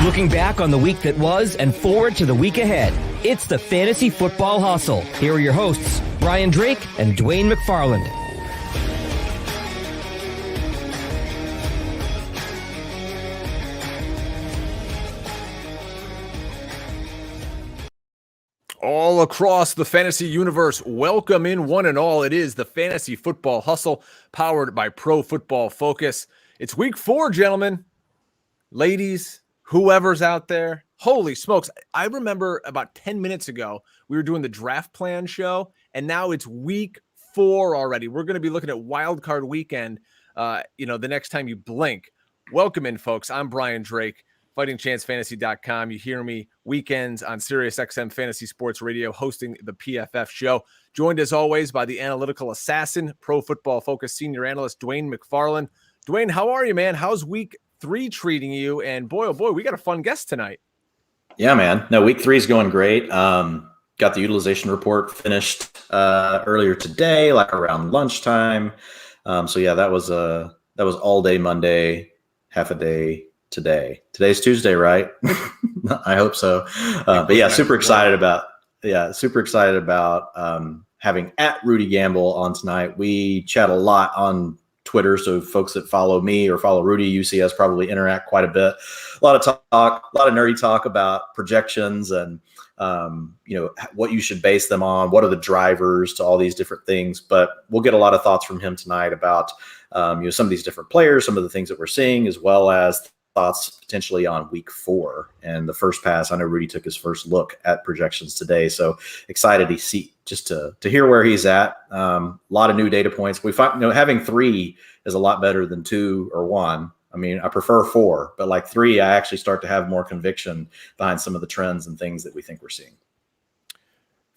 Looking back on the week that was and forward to the week ahead. It's the Fantasy Football Hustle. Here are your hosts, Brian Drake and Dwain McFarland. All across the fantasy universe, welcome in one and all. It is the Fantasy Football Hustle, powered by Pro Football Focus. It's week 4, gentlemen, ladies, whoever's out there. Holy smokes. I remember about 10 minutes ago, we were doing the draft plan show, and now it's week 4 already. We're going to be looking at wild card weekend, the next time you blink. Welcome in, folks. I'm Brian Drake. FightingChanceFantasy.com. You hear me weekends on SiriusXM Fantasy Sports Radio, hosting the PFF show. Joined as always by the analytical assassin, Pro Football Focus senior analyst, Dwain McFarland. Dwain, how are you, man? How's week 3 treating you? And boy, oh boy, we got a fun guest tonight. Yeah, man. No, week 3 is going great. Got the utilization report finished earlier today, like around lunchtime. So yeah, that was all day Monday, half a day today. Today's Tuesday, right? I hope so. But yeah, super excited about having at Rudy Gamble on tonight. We chat a lot on Twitter, so folks that follow me or follow Rudy, you see us probably interact quite a bit. A lot of talk, a lot of nerdy talk about projections and what you should base them on, what are the drivers to all these different things. But we'll get a lot of thoughts from him tonight about some of these different players, some of the things that we're seeing, as well as thoughts potentially on week 4 and the first pass. I know Rudy took his first look at projections today, so excited to see just to hear where he's at. A lot of new data points. We find having 3 is a lot better than 2 or 1. I mean, I prefer 4, but like 3, I actually start to have more conviction behind some of the trends and things that we think we're seeing.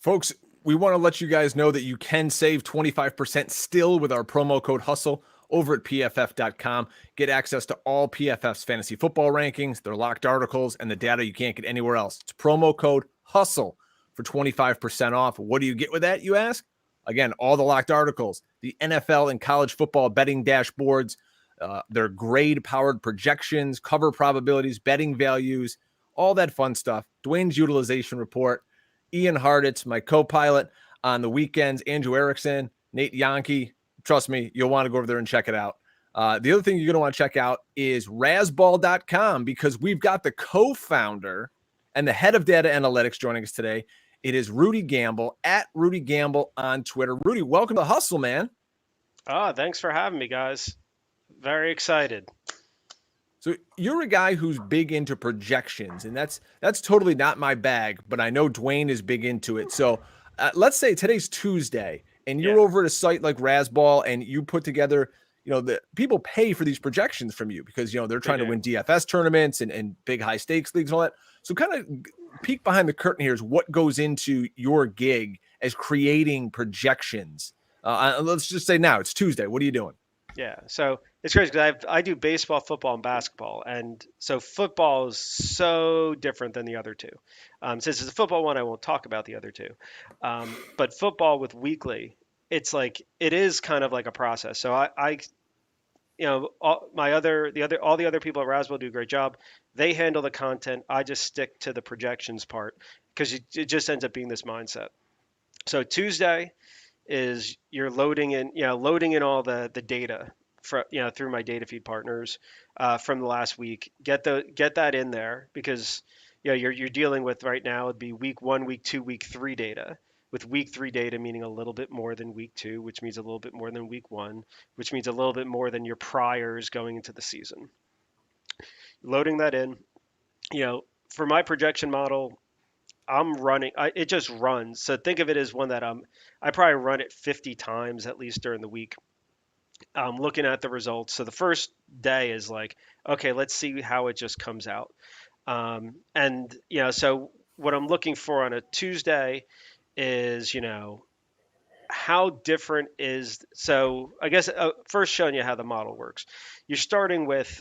Folks, we want to let you guys know that you can save 25% still with our promo code HUSTLE over at pff.com. Get access to all PFF's fantasy football rankings, their locked articles, and the data you can't get anywhere else. It's promo code HUSTLE for 25% off. What do you get with that, you ask? Again, all the locked articles, the NFL and college football betting dashboards, their grade-powered projections, cover probabilities, betting values, all that fun stuff. Dwain's utilization report, Ian Harditz, my co-pilot on the weekends, Andrew Erickson, Nate Yonke. Trust me, you'll want to go over there and check it out. The other thing you're going to want to check out is Razzball.com, because we've got the co-founder and the head of data analytics joining us today. It is Rudy Gamble, at Rudy Gamble on Twitter. Rudy, welcome to the Hustle, man. Thanks for having me, guys. Very excited. So you're a guy who's big into projections, and that's totally not my bag, but I know Dwain is big into it. So let's say today's Tuesday, and you're over at a site like Razzball, and you put together, the people pay for these projections from you because, they're trying to win DFS tournaments and big high stakes leagues and all that. So kind of peek behind the curtain here is what goes into your gig as creating projections. Let's just say now it's Tuesday. What are you doing? Yeah, so it's crazy because I do baseball, football, and basketball, and so football is so different than the other two. Since it's a football one, I won't talk about the other two. But football with weekly, it's like it is kind of like a process. So all the other people at Razzball do a great job. They handle the content. I just stick to the projections part because it just ends up being this mindset. So Tuesday is you're loading in all the data through my data feed partners from the last week. Get that in there because you're dealing with right now it'd be week 1, week 2, week 3 data. With week 3 data meaning a little bit more than week 2, which means a little bit more than week 1, which means a little bit more than your priors going into the season. Loading that in, for my projection model, I'm running. It just runs. So think of it as one that I probably run it 50 times at least during the week. Looking at the results. So the first day is like, okay, let's see how it just comes out. So what I'm looking for on a Tuesday is, how different is. So I guess first showing you how the model works. You're starting with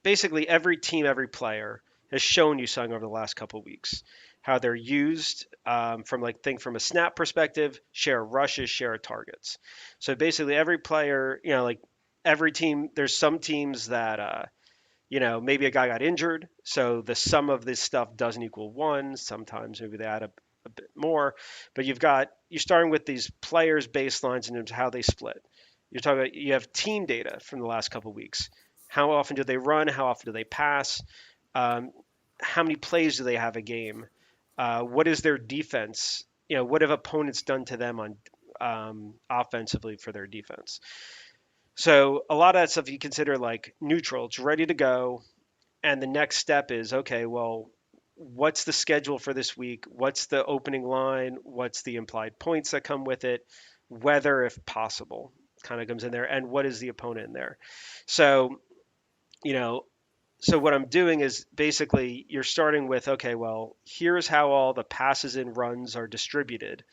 basically every team, every player has shown you something over the last couple of weeks, how they're used from a snap perspective, share of rushes, share of targets. So basically every player, every team, there's some teams that maybe a guy got injured, so the sum of this stuff doesn't equal one. Sometimes maybe they add a bit more, but you're starting with these players' baselines and how they split. You have team data from the last couple of weeks. How often do they run? How often do they pass? Um, how many plays do they have a game? What is their defense? What have opponents done to them on offensively for their defense? So a lot of that stuff you consider like neutral. It's ready to go. And the next step is, okay, well, what's the schedule for this week? What's the opening line? What's the implied points that come with it? Weather, if possible, kind of comes in there. And what is the opponent in there? So, you know, so what I'm doing is basically you're starting with, okay, well, here's how all the passes and runs are distributed.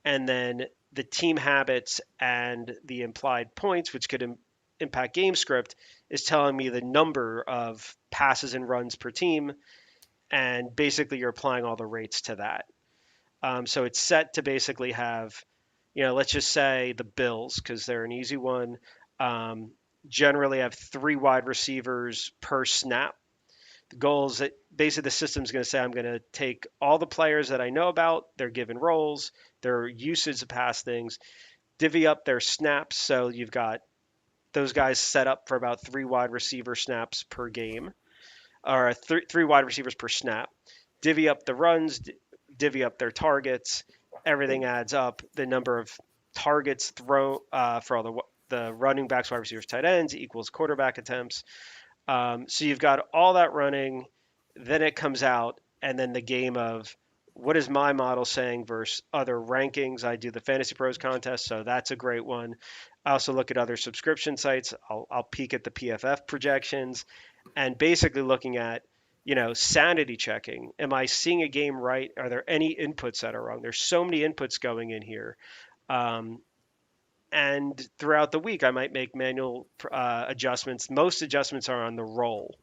And then the team habits and the implied points, which could impact game script, is telling me the number of passes and runs per team. And basically, you're applying all the rates to that. So it's set to basically have, let's just say the Bills, because they're an easy one, generally have 3 wide receivers per snap. The goal is that basically the system's going to say, I'm going to take all the players that I know about, their given roles, their usage of past things, divvy up their snaps. So you've got those guys set up for about 3 wide receiver snaps per game, or 3 wide receivers per snap. Divvy up the runs, divvy up their targets. Everything adds up. The number of targets thrown for all the running backs, wide receivers, tight ends equals quarterback attempts. So you've got all that running. Then it comes out, and then the game of what is my model saying versus other rankings. I do the Fantasy Pros contest, so that's a great one. I also look at other subscription sites. I'll peek at the PFF projections, and basically looking at, sanity checking. Am I seeing a game right? Are there any inputs that are wrong? There's so many inputs going in here. And throughout the week, I might make manual adjustments. Most adjustments are on the roll.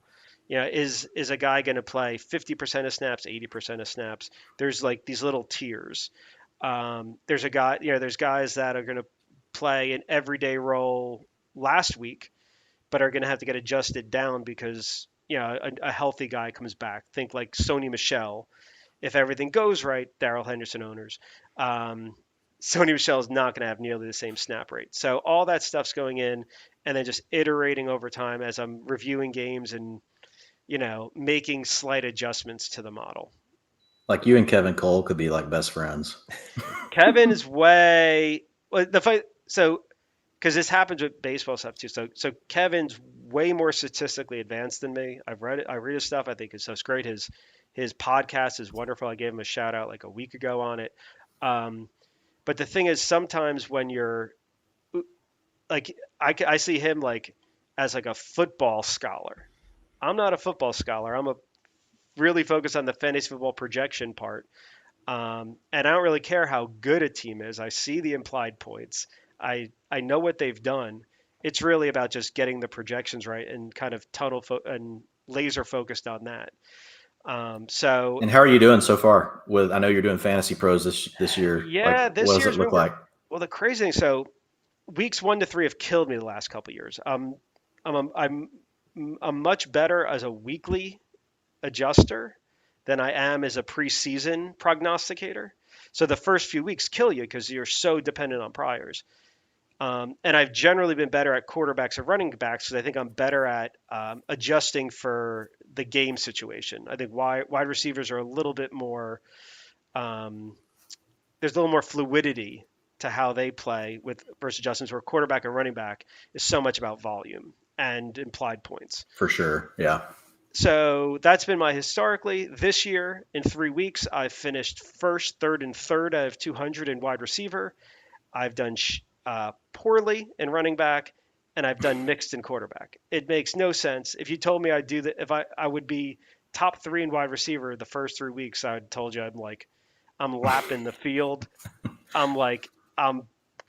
Is a guy going to play 50% of snaps, 80% of snaps? There's like these little tiers. There's guys that are going to play an everyday role last week, but are going to have to get adjusted down because a healthy guy comes back. Think like Sony Michel. If everything goes right, Darrell Henderson owners. Sony Michel is not going to have nearly the same snap rate. So all that stuff's going in, and then just iterating over time as I'm reviewing games and making slight adjustments to the model. Like you and Kevin Cole could be like best friends. Kevin is because this happens with baseball stuff too. So Kevin's way more statistically advanced than me. I read his stuff. I think it's great. His podcast is wonderful. I gave him a shout out like a week ago on it. But the thing is, sometimes when you're like, I see him like as like a football scholar. I'm not a football scholar. I'm really focused on the fantasy football projection part. And I don't really care how good a team is. I see the implied points. I know what they've done. It's really about just getting the projections right and kind of and laser focused on that. And how are you doing so far? I know you're doing Fantasy Pros this year. Yeah, this year. What does it look like? Well, the crazy thing. So weeks 1 to 3 have killed me the last couple of years. I'm much better as a weekly adjuster than I am as a preseason prognosticator. So the first few weeks kill you because you're so dependent on priors. And I've generally been better at quarterbacks and running backs because I think I'm better at adjusting for the game situation. I think wide receivers are a little bit more, there's a little more fluidity to how they play with versus adjustments, where quarterback and running back is so much about volume and implied points. For sure, yeah. So that's been my historically. This year, in 3 weeks, I've finished first, third, and third out of 200 in wide receiver. I've done poorly in running back, and I've done mixed in quarterback. It makes no sense. If you told me I'd do that, if I would be top 3 in wide receiver the first 3 weeks, I'd told you I'm lapping the field. I'm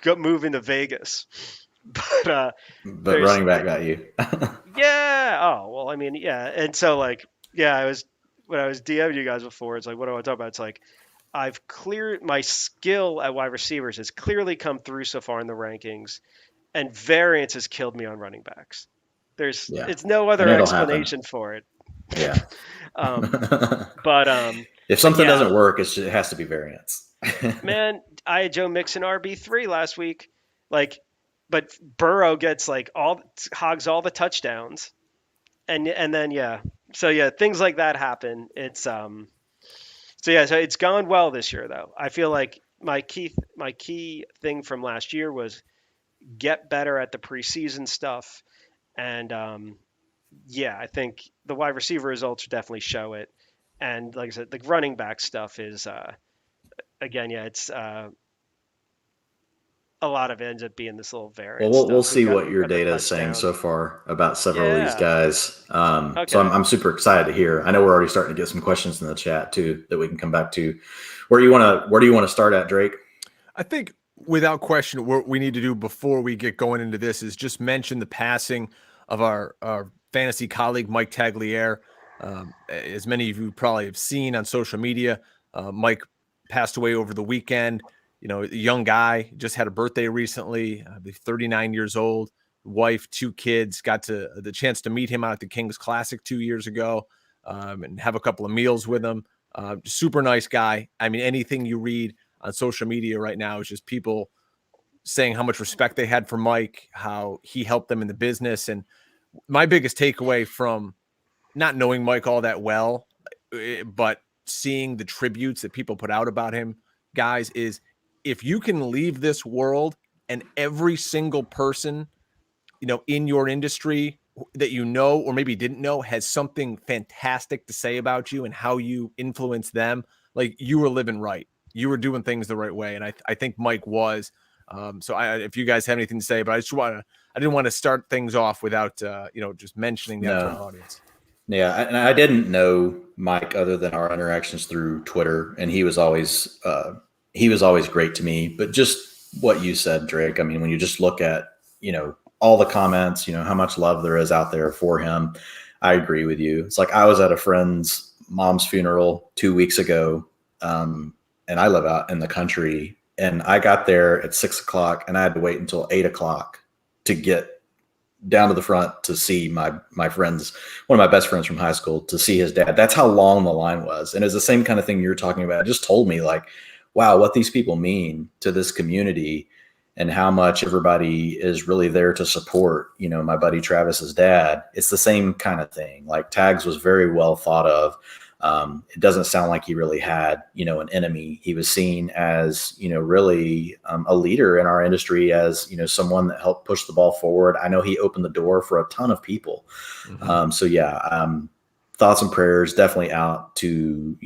moving to Vegas. But running back got you. Yeah. Oh, well, I mean, yeah. And so when I was DMing you guys before, it's like, what do I talk about? It's like, I've cleared my skill at wide receivers has clearly come through so far in the rankings, and variance has killed me on running backs. Yeah, it's no and other it'll happen. explanation for it. Yeah. But If something yeah, doesn't work, it has to be variance. man, I had Joe Mixon RB3 last week, like, but Burrow gets like hogs all the touchdowns, and then yeah, so yeah, things like that happen. So it's gone well this year though. I feel like my key thing from last year was get better at the preseason stuff, and yeah, I think the wide receiver results definitely show it. And like I said, the running back stuff is again, yeah, it's a lot of it ends up being this little Well, variant we'll stuff. see what Who your got the data is saying touchdown? so far about several of these Yeah. guys. So Okay. I'm super excited to hear. I know we're already starting to get some questions in the chat too that we can come back to. Where do you want to start at, Drake? I think without question, what we need to do before we get going into this is just mention the passing of our fantasy colleague, Mike Tagliere. As many of you probably have seen on social media, Mike passed away over the weekend. You know, a young guy, just had a birthday recently, 39 years old, wife, 2 kids, got the chance to meet him out at the Kings Classic 2 years ago, and have a couple of meals with him. Super nice guy. I mean, anything you read on social media right now is just people saying how much respect they had for Mike, how he helped them in the business. And my biggest takeaway from not knowing Mike all that well, but seeing the tributes that people put out about him, guys, is if you can leave this world and every single person, you know, in your industry that you know or maybe didn't know has something fantastic to say about you and how you influence them, like you were living right. You were doing things the right way. And I think Mike was. If you guys have anything to say, but I didn't want to start things off without, just mentioning that to our No. audience. Yeah, and I didn't know Mike other than our interactions through Twitter, and he was always great to me. But just what you said, Drake. I mean, when you just look at all the comments, how much love there is out there for him, I agree with you. It's like I was at a friend's mom's funeral 2 weeks ago, and I live out in the country, and I got there at 6 o'clock, and I had to wait until 8 o'clock to get down to the front to see my friends, one of my best friends from high school, to see his dad. That's how long the line was. And it's the same kind of thing you're talking about. It just told me like, wow, what these people mean to this community and how much everybody is really there to support, my buddy Travis's dad. It's the same kind of thing. Like Tags was very well thought of. It doesn't sound like he really had, an enemy. He was seen as, really a leader in our industry, as, someone that helped push the ball forward. I know he opened the door for a ton of people. Mm-hmm. Thoughts and prayers definitely out to,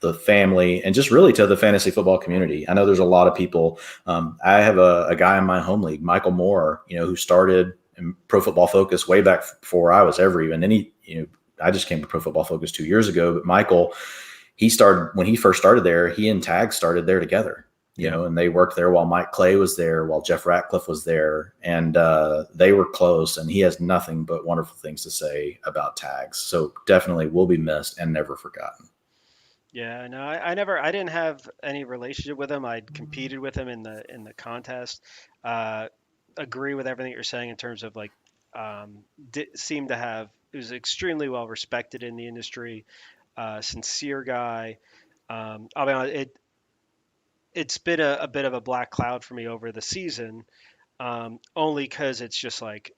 the family and just really to the fantasy football community. I know there's a lot of people. I have a guy in my home league, Michael Moore, who started in Pro Football Focus way back before I was ever even any, I just came to Pro Football Focus 2 years ago, but Michael, when he first started there, he and Tag started there together, and they worked there while Mike Clay was there, while Jeff Ratcliffe was there, and they were close, and he has nothing but wonderful things to say about Tags. So definitely will be missed and never forgotten. Yeah, no, I didn't have any relationship with him. I'd competed with him in the contest. Agree with everything you're saying in terms of like, seemed to have, he was extremely well respected in the industry, sincere guy. I mean, it's been a bit of a black cloud for me over the season, only because it's just like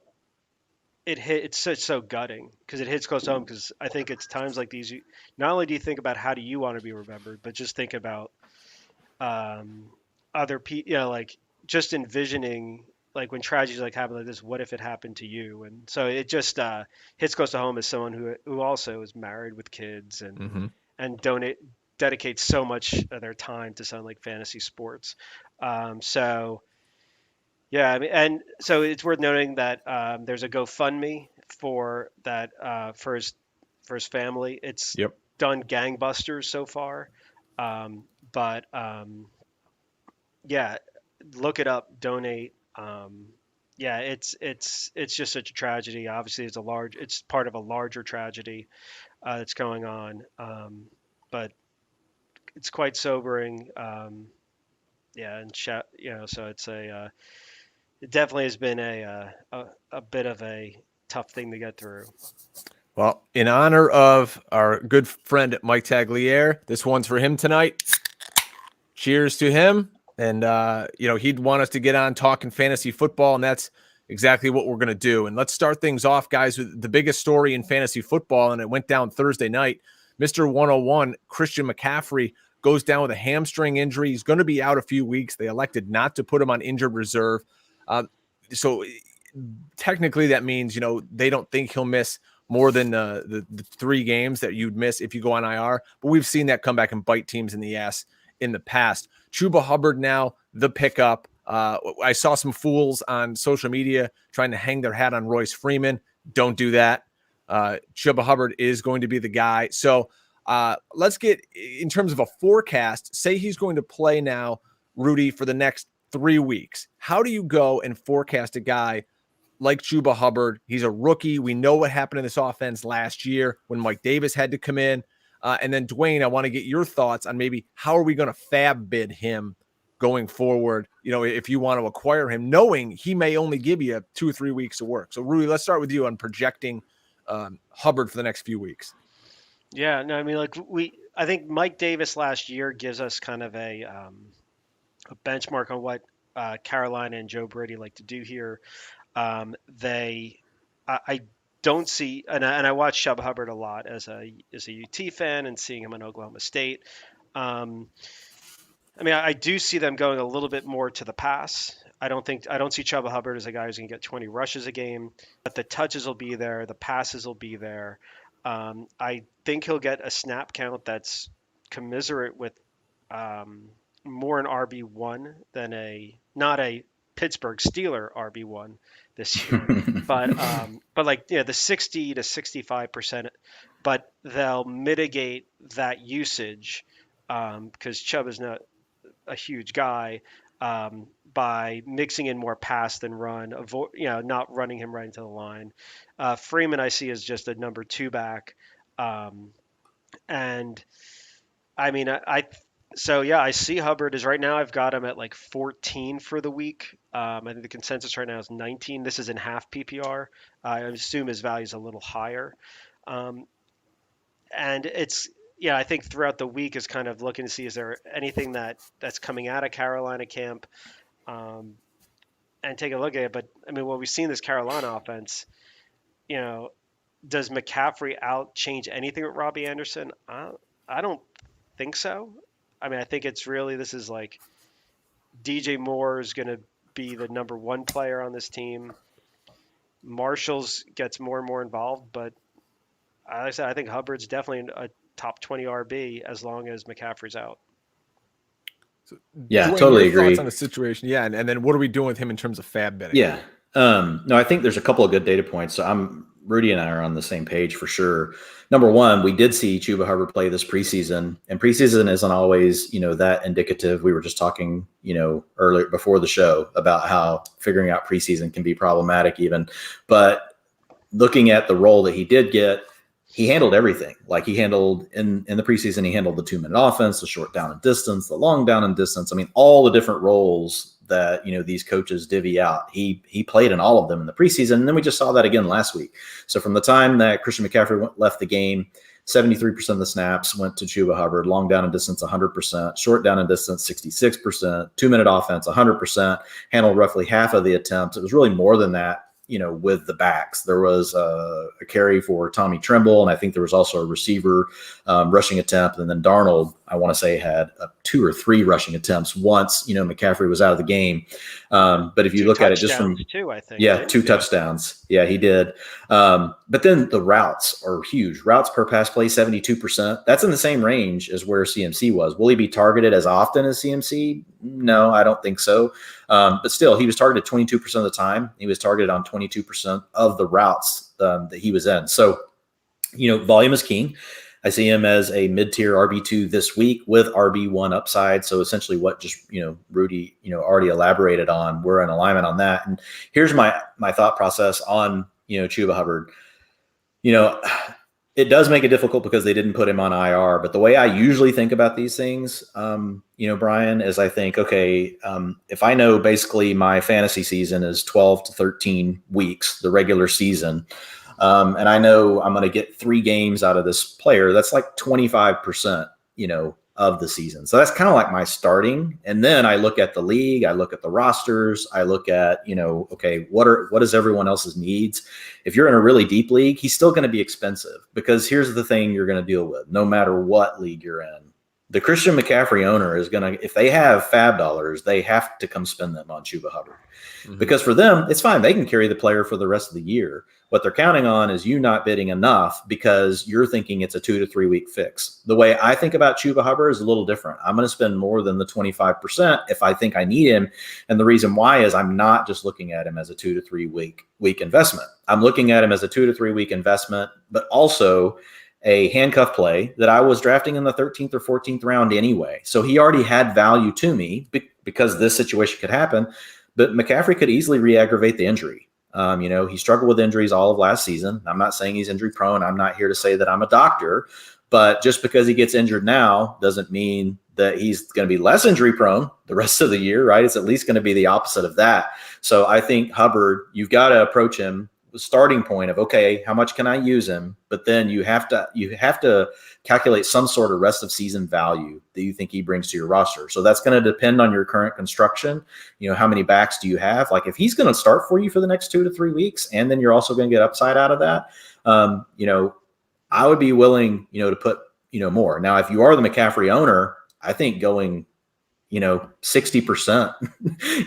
it's so gutting because it hits close home. Because I think it's times like these, not only do you think about how do you want to be remembered, but just think about other people. Like just envisioning like when tragedies like happen like this, what if it happened to you? And so it just hits close to home as someone who also is married with kids and Mm-hmm. and dedicates so much of their time to something like fantasy sports. So yeah, I mean, and so it's worth noting that there's a GoFundMe for that for his family. It's Yep. done gangbusters so far, but yeah, look it up, donate. Yeah, it's just such a tragedy. Obviously, it's part of a larger tragedy that's going on, but it's quite sobering. Yeah, and so it's it definitely has been a bit of a tough thing to get through. Well, in honor of our good friend Mike Tagliere, this one's for him tonight. Cheers to him. And, he'd want us to get on talking fantasy football, and that's exactly what we're going to do. And let's start things off, guys, with the biggest story in fantasy football, and it went down Thursday night. Mr. 101, Christian McCaffrey, goes down with a hamstring injury. He's going to be out a few weeks. They elected not to put him on injured reserve. So technically that means, they don't think he'll miss more than the 3 games that you'd miss if you go on IR. But we've seen that come back and bite teams in the ass in the past. Chuba Hubbard now the pickup. I saw some fools on social media trying to hang their hat on Royce Freeman. Don't do that. Chuba Hubbard is going to be the guy. So let's get in terms of a forecast. Say he's going to play now, Rudy, for the next 3 weeks. How do you go and forecast a guy like Chuba Hubbard? He's a rookie. We know what happened in this offense last year when Mike Davis had to come in. And then, Dwain, I want to get your thoughts on maybe how are we going to fab bid him going forward, if you want to acquire him, knowing he may only give you 2 or 3 weeks of work. So, Rudy, let's start with you on projecting Hubbard for the next few weeks. Yeah, no, I mean, I think Mike Davis last year gives us kind of a benchmark on what Carolina and Joe Brady like to do here. I don't see, and I watch Chuba Hubbard a lot as a UT fan and seeing him in Oklahoma State. I do see them going a little bit more to the pass. I don't see Chuba Hubbard as a guy who's going to get 20 rushes a game, but the touches will be there, the passes will be there. I think he'll get a snap count that's commensurate with more an RB1 than not a Pittsburgh Steeler RB1 this year, but the 60 to 65%, but they'll mitigate that usage because Chubb is not a huge guy by mixing in more pass than run, not running him right into the line. Freeman I see as just a number 2 back, and I mean I see Hubbard is right now. I've got him at like 14 for the week. I think the consensus right now is 19. This is in half PPR. I assume his value is a little higher. And I think throughout the week is kind of looking to see, is there anything that's coming out of Carolina camp and take a look at it. But I mean, what we've seen this Carolina offense, does McCaffrey change anything with Robbie Anderson? I don't think so. I mean, I think it's really, this is like DJ Moore is going to be the number 1 player on this team. Marshalls gets more and more involved, but like I said, I think Hubbard's definitely a top 20 RB as long as McCaffrey's out. So, yeah, Dwain, totally your agree. thoughts on the situation. Yeah. And then what are we doing with him in terms of fab betting? Yeah. No, I think there's a couple of good data points. So Rudy and I are on the same page for sure. Number one, we did see Chuba Hubbard play this preseason, and preseason isn't always, that indicative. We were just talking, earlier before the show about how figuring out preseason can be problematic even, but looking at the role that he did get, he handled everything. Like he handled in the preseason, he handled the 2-minute offense, the short down and distance, the long down and distance. I mean, all the different roles that, these coaches divvy out. He played in all of them in the preseason. And then we just saw that again last week. So from the time that Christian McCaffrey left the game, 73% of the snaps went to Chuba Hubbard, long down and distance, 100%, short down and distance, 66%, 2-minute offense, 100%, handled roughly half of the attempts. It was really more than that. With the backs, there was a carry for Tommy Tremble, and I think there was also a receiver rushing attempt. And then Darnold, I want to say, had 2 or 3 rushing attempts once, McCaffrey was out of the game. But if you look at it just from 2, I think. Yeah, 2 touchdowns. Yeah, he did. But then the routes are huge. Routes per pass play, 72%. That's in the same range as where CMC was. Will he be targeted as often as CMC? No, I don't think so. But still, he was targeted 22% of the time. He was targeted on 22% of the routes that he was in. So, volume is king. I see him as a mid-tier RB2 this week with RB1 upside. So essentially what just, Rudy, already elaborated on, we're in alignment on that. And here's my thought process on, Chuba Hubbard. It does make it difficult because they didn't put him on IR. But the way I usually think about these things, Brian, is I think, okay, if I know basically my fantasy season is 12 to 13 weeks, the regular season, and I know I'm going to get 3 games out of this player, that's like 25%, of the season. So that's kind of like my starting. And then I look at the league, I look at the rosters, I look at, okay, what is everyone else's needs? If you're in a really deep league, he's still going to be expensive, because here's the thing you're going to deal with no matter what league you're in. The Christian McCaffrey owner is going to, if they have fab dollars, they have to come spend them on Chuba Hubbard. Mm-hmm. Because for them, it's fine. They can carry the player for the rest of the year. What they're counting on is you not bidding enough because you're thinking it's a 2 to 3 week fix. The way I think about Chuba Hubbard is a little different. I'm going to spend more than the 25% if I think I need him. And the reason why is I'm not just looking at him as a 2 to 3 week investment. I'm looking at him as a 2 to 3 week investment, but also a handcuff play that I was drafting in the 13th or 14th round anyway. So he already had value to me because this situation could happen, but McCaffrey could easily re-aggravate the injury. He struggled with injuries all of last season. I'm not saying he's injury prone. I'm not here to say that I'm a doctor, but just because he gets injured now doesn't mean that he's going to be less injury prone the rest of the year, right? It's at least going to be the opposite of that. So I think Hubbard, you've got to approach him the starting point of, okay, how much can I use him? But then you have to calculate some sort of rest of season value that you think he brings to your roster. So that's going to depend on your current construction. How many backs do you have? Like if he's going to start for you for the next 2 to 3 weeks, and then you're also going to get upside out of that, I would be willing, to put, more. Now, if you are the McCaffrey owner, I think going 60%,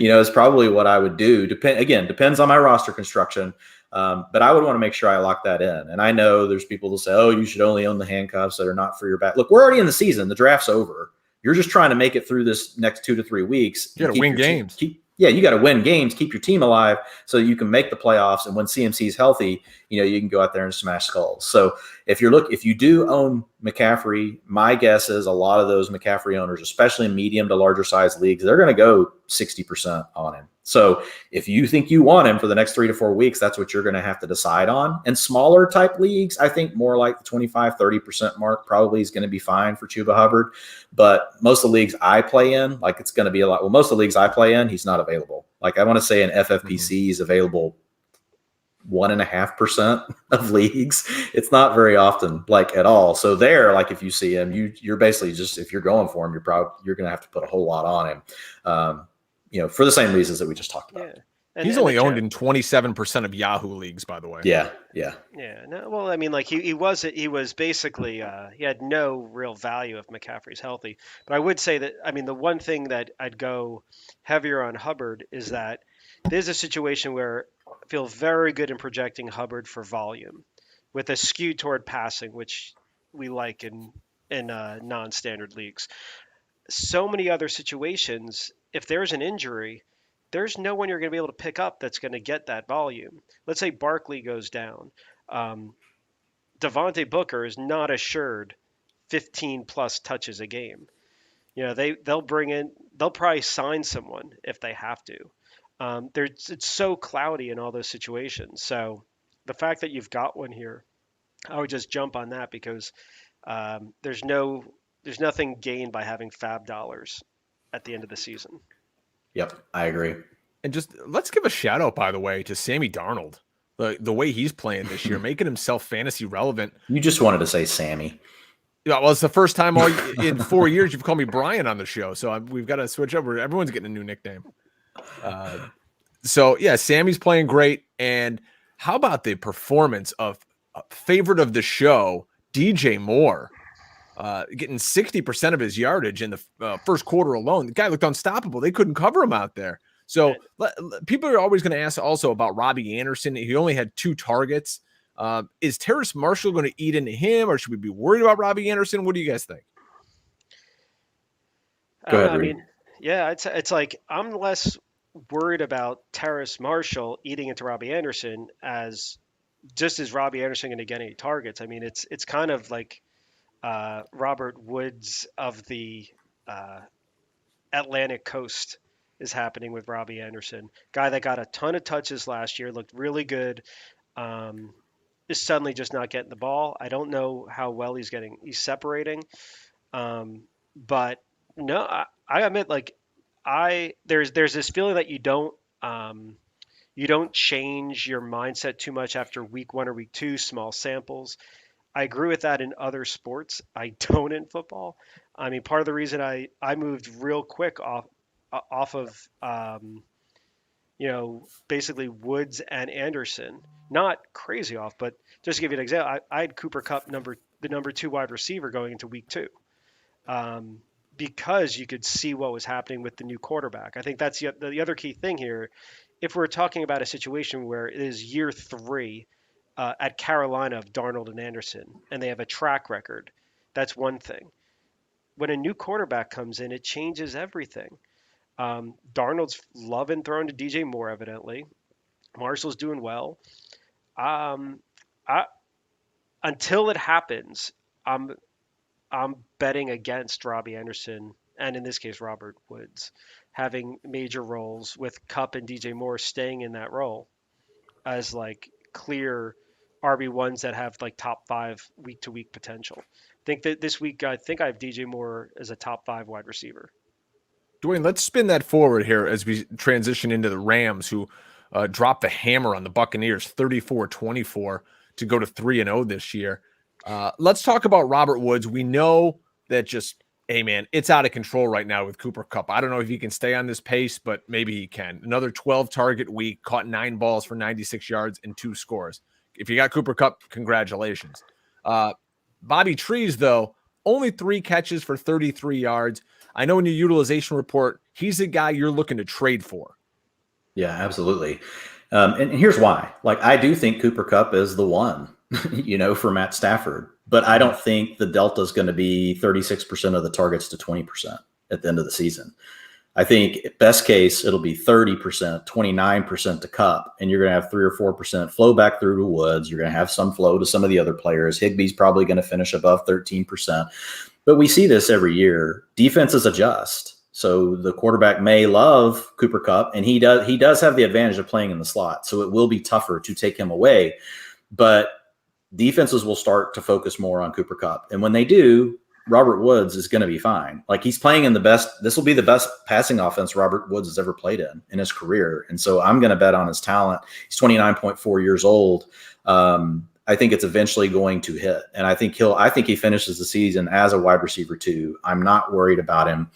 is probably what I would do. Depends on my roster construction. But I would want to make sure I lock that in. And I know there's people that say, oh, you should only own the handcuffs that are not for your back. Look, we're already in the season. The draft's over. You're just trying to make it through this next 2 to 3 weeks. You got to win games. You got to win games, keep your team alive so you can make the playoffs. And when CMC is healthy, you can go out there and smash skulls. So if you do own McCaffrey, my guess is a lot of those McCaffrey owners, especially in medium to larger size leagues, they're going to go 60% on him. So if you think you want him for the next 3 to 4 weeks, that's what you're going to have to decide on. And smaller type leagues, I think more like the 25, 30% mark probably is going to be fine for Chuba Hubbard. But most of the leagues I play in, like it's going to be a lot. Well, most of the leagues I play in, he's not available. Like I want to say an FFPC is available 1.5% of leagues. It's not very often, like at all. So there, like if you see him, you're basically just, if you're going for him, you're going to have to put a whole lot on him. For the same reasons that we just talked about. Yeah. He's only owned in 27% of Yahoo leagues, by the way. Yeah. No, well, I mean, like he was basically he had no real value if McCaffrey's healthy. But I would say that, I mean, the one thing that I'd go heavier on Hubbard is that there's a situation where I feel very good in projecting Hubbard for volume with a skew toward passing, which we like in non-standard leagues. So many other situations, if there's an injury, there's no one you're going to be able to pick up that's going to get that volume. Let's say Barkley goes down. Devontae Booker is not assured 15 plus touches a game. They'll probably sign someone if they have to. It's so cloudy in all those situations. So the fact that you've got one here, I would just jump on that because there's nothing gained by having fab dollars at the end of the season. Yep, I agree. And just let's give a shout out, by the way, to Sammy Darnold. The way he's playing this year, making himself fantasy relevant. You just wanted to say Sammy. Yeah, well, it's the first time in 4 years you've called me Brian on the show, so we've got to switch over. Everyone's getting a new nickname. So yeah, Sammy's playing great. And how about the performance of favorite of the show, DJ Moore? Getting 60% of his yardage in the first quarter alone. The guy looked unstoppable. They couldn't cover him out there. So people are always going to ask also about Robbie Anderson. He only had 2 targets. Is Terrace Marshall going to eat into him, or should we be worried about Robbie Anderson? What do you guys think? Go ahead, Rudy. It's like I'm less worried about Terrace Marshall eating into Robbie Anderson as Robbie Anderson going to get any targets. I mean, it's kind of like Robert Woods of the Atlantic coast is happening with Robbie Anderson. Guy that got a ton of touches last year, looked really good. is suddenly just not getting the ball. I don't know how well he's separating. But no, I admit, like, there's this feeling that you don't change your mindset too much after week 1 or week 2, small samples. I agree with that in other sports. I don't in football. I mean, part of the reason I moved real quick off of basically Woods and Anderson. Not crazy off, but just to give you an example, I had Cooper Kupp the number 2 wide receiver going into week 2. Because you could see what was happening with the new quarterback. I think that's the other key thing here. If we're talking about a situation where it is year 3 at Carolina of Darnold and Anderson, and they have a track record, that's one thing. When a new quarterback comes in, it changes everything. Darnold's loving throwing to DJ Moore, evidently. Marshall's doing well. Until it happens, I'm betting against Robbie Anderson, and in this case, Robert Woods, having major roles, with Kupp and DJ Moore staying in that role as like clear RB1s that have like top 5 week to week potential. I think that this week, I have DJ Moore as a top 5 wide receiver. Dwayne, let's spin that forward here as we transition into the Rams, who dropped the hammer on the Buccaneers 34-24 to go to 3-0 this year. Let's talk about Robert Woods. We know that hey man, it's out of control right now with Cooper Kupp. I don't know if he can stay on this pace, but maybe he can. Another 12 target week, caught 9 balls for 96 yards and 2 scores. If you got Cooper Kupp, congratulations. Bobby Trees, though, only 3 catches for 33 yards. I know in your utilization report, he's the guy you're looking to trade for. Yeah, absolutely. And here's why. Like, I do think Cooper Kupp is the one, for Matt Stafford. But I don't think the delta is going to be 36% of the targets to 20% at the end of the season. I think best case, it'll be 30%, 29% to Kupp, and you're going to have 3 or 4% flow back through to Woods. You're going to have some flow to some of the other players. Higbee's probably going to finish above 13%. But we see this every year. Defenses adjust. So the quarterback may love Cooper Kupp, and he does have the advantage of playing in the slot. So it will be tougher to take him away. But defenses will start to focus more on Cooper Kupp. And when they do, Robert Woods is going to be fine. Like, he's playing in this will be the best passing offense Robert Woods has ever played in his career. And so I'm going to bet on his talent. He's 29.4 years old. I think it's eventually going to hit. And I think he finishes the season as a wide receiver too. I'm not worried about him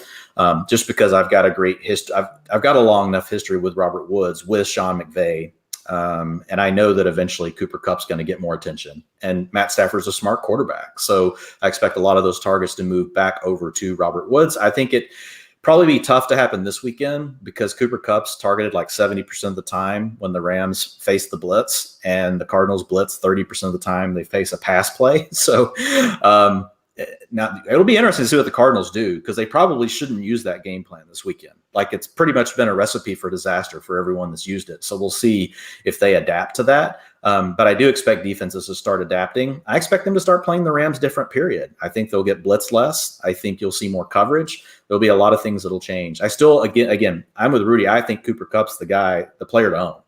just because I've got a great history. I've got a long enough history with Robert Woods, with Sean McVay. And I know that eventually Cooper Kupp's going to get more attention, and Matt Stafford's a smart quarterback. So I expect a lot of those targets to move back over to Robert Woods. I think it probably be tough to happen this weekend because Cooper Kupp's targeted like 70% of the time when the Rams face the blitz, and the Cardinals blitz 30% of the time they face a pass play. So, now it'll be interesting to see what the Cardinals do, because they probably shouldn't use that game plan this weekend. Like, it's pretty much been a recipe for disaster for everyone that's used it. So we'll see if they adapt to that. But I do expect defenses to start adapting. I expect them to start playing the Rams different, period. I think they'll get blitzed less. I think you'll see more coverage. There'll be a lot of things that'll change. I still, again, I'm with Rudy. I think Cooper Kupp's the player to own.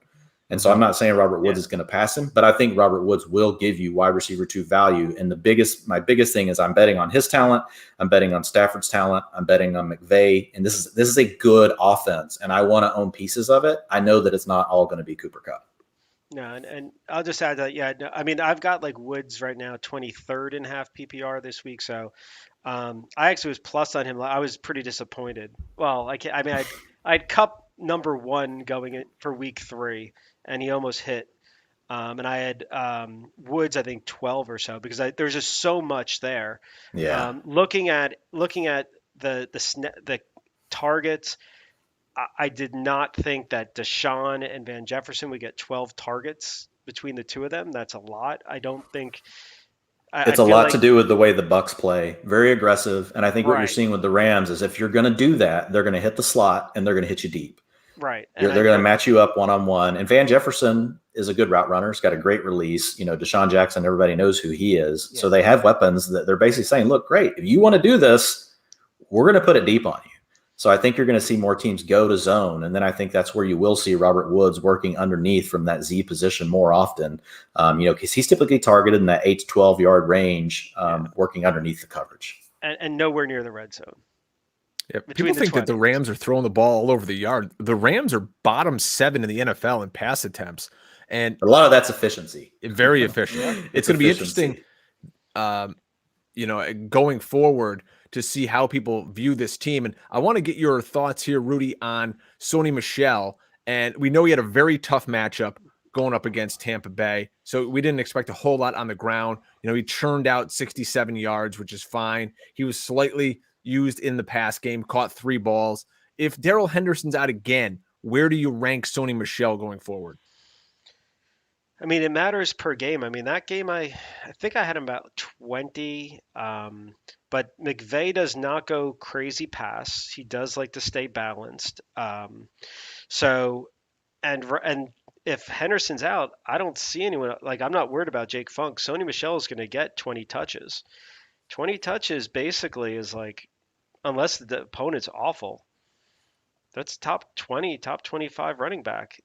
And so I'm not saying Robert Woods is going to pass him, but I think Robert Woods will give you wide receiver 2 value. And my biggest thing is I'm betting on his talent. I'm betting on Stafford's talent. I'm betting on McVay. And this is a good offense, and I want to own pieces of it. I know that it's not all going to be Cooper Kupp. No, and I'll just add that, I mean, I've got like Woods right now, 23rd in half PPR this week. So I actually was plus on him. I was pretty disappointed. Well, I had Kupp number 1 going in for week 3. And he almost hit. And I had Woods, I think 12 or so, because there's just so much there. Yeah. Looking at the targets, I did not think that Deshaun and Van Jefferson would get 12 targets between the two of them. That's a lot. I don't think. It's a lot to do with the way the Bucs play. Very aggressive. And I think what you're seeing with the Rams is if you're going to do that, they're going to hit the slot and they're going to hit you deep. Right. They're going to match you up one-on-one. And Van Jefferson is a good route runner. He's got a great release. Deshaun Jackson, everybody knows who he is. Yeah. So they have weapons that they're basically saying, look, great. If you want to do this, we're going to put it deep on you. So I think you're going to see more teams go to zone. And then I think that's where you will see Robert Woods working underneath from that Z position more often, because he's typically targeted in that 8 to 12 yard range, working underneath the coverage. And nowhere near the red zone. Yeah, people think that the Rams are throwing the ball all over the yard. The Rams are bottom 7 in the NFL in pass attempts. And a lot of that's efficiency. Very efficient. It's going to be interesting, going forward to see how people view this team. And I want to get your thoughts here, Rudy, on Sony Michel. And we know he had a very tough matchup going up against Tampa Bay. So we didn't expect a whole lot on the ground. He churned out 67 yards, which is fine. He was slightly used in the pass game, caught 3 balls. If Darrell Henderson's out again, where do you rank Sony Michel going forward? I mean, it matters per game. I mean, that game, I think I had him about 20. But McVay does not go crazy pass. He does like to stay balanced. So if Henderson's out, I don't see anyone. Like, I'm not worried about Jake Funk. Sony Michel is going to get 20 touches. 20 touches basically is like, unless the opponent's awful, that's top 20, top 25 running back.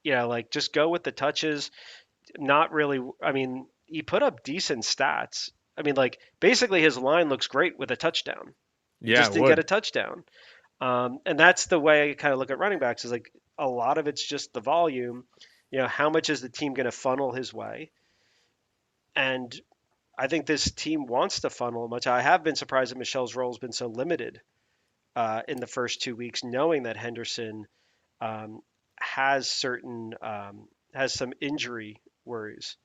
Like, just go with the touches. Not really. I mean, he put up decent stats. I mean, like, basically his line looks great with a touchdown. Yeah, just didn't get a touchdown. And that's the way I kind of look at running backs, is like a lot of it's just the volume. How much is the team going to funnel his way? And I think this team wants to funnel much. I have been surprised that Michel's role has been so limited in the first 2 weeks, knowing that Henderson has some injury worries.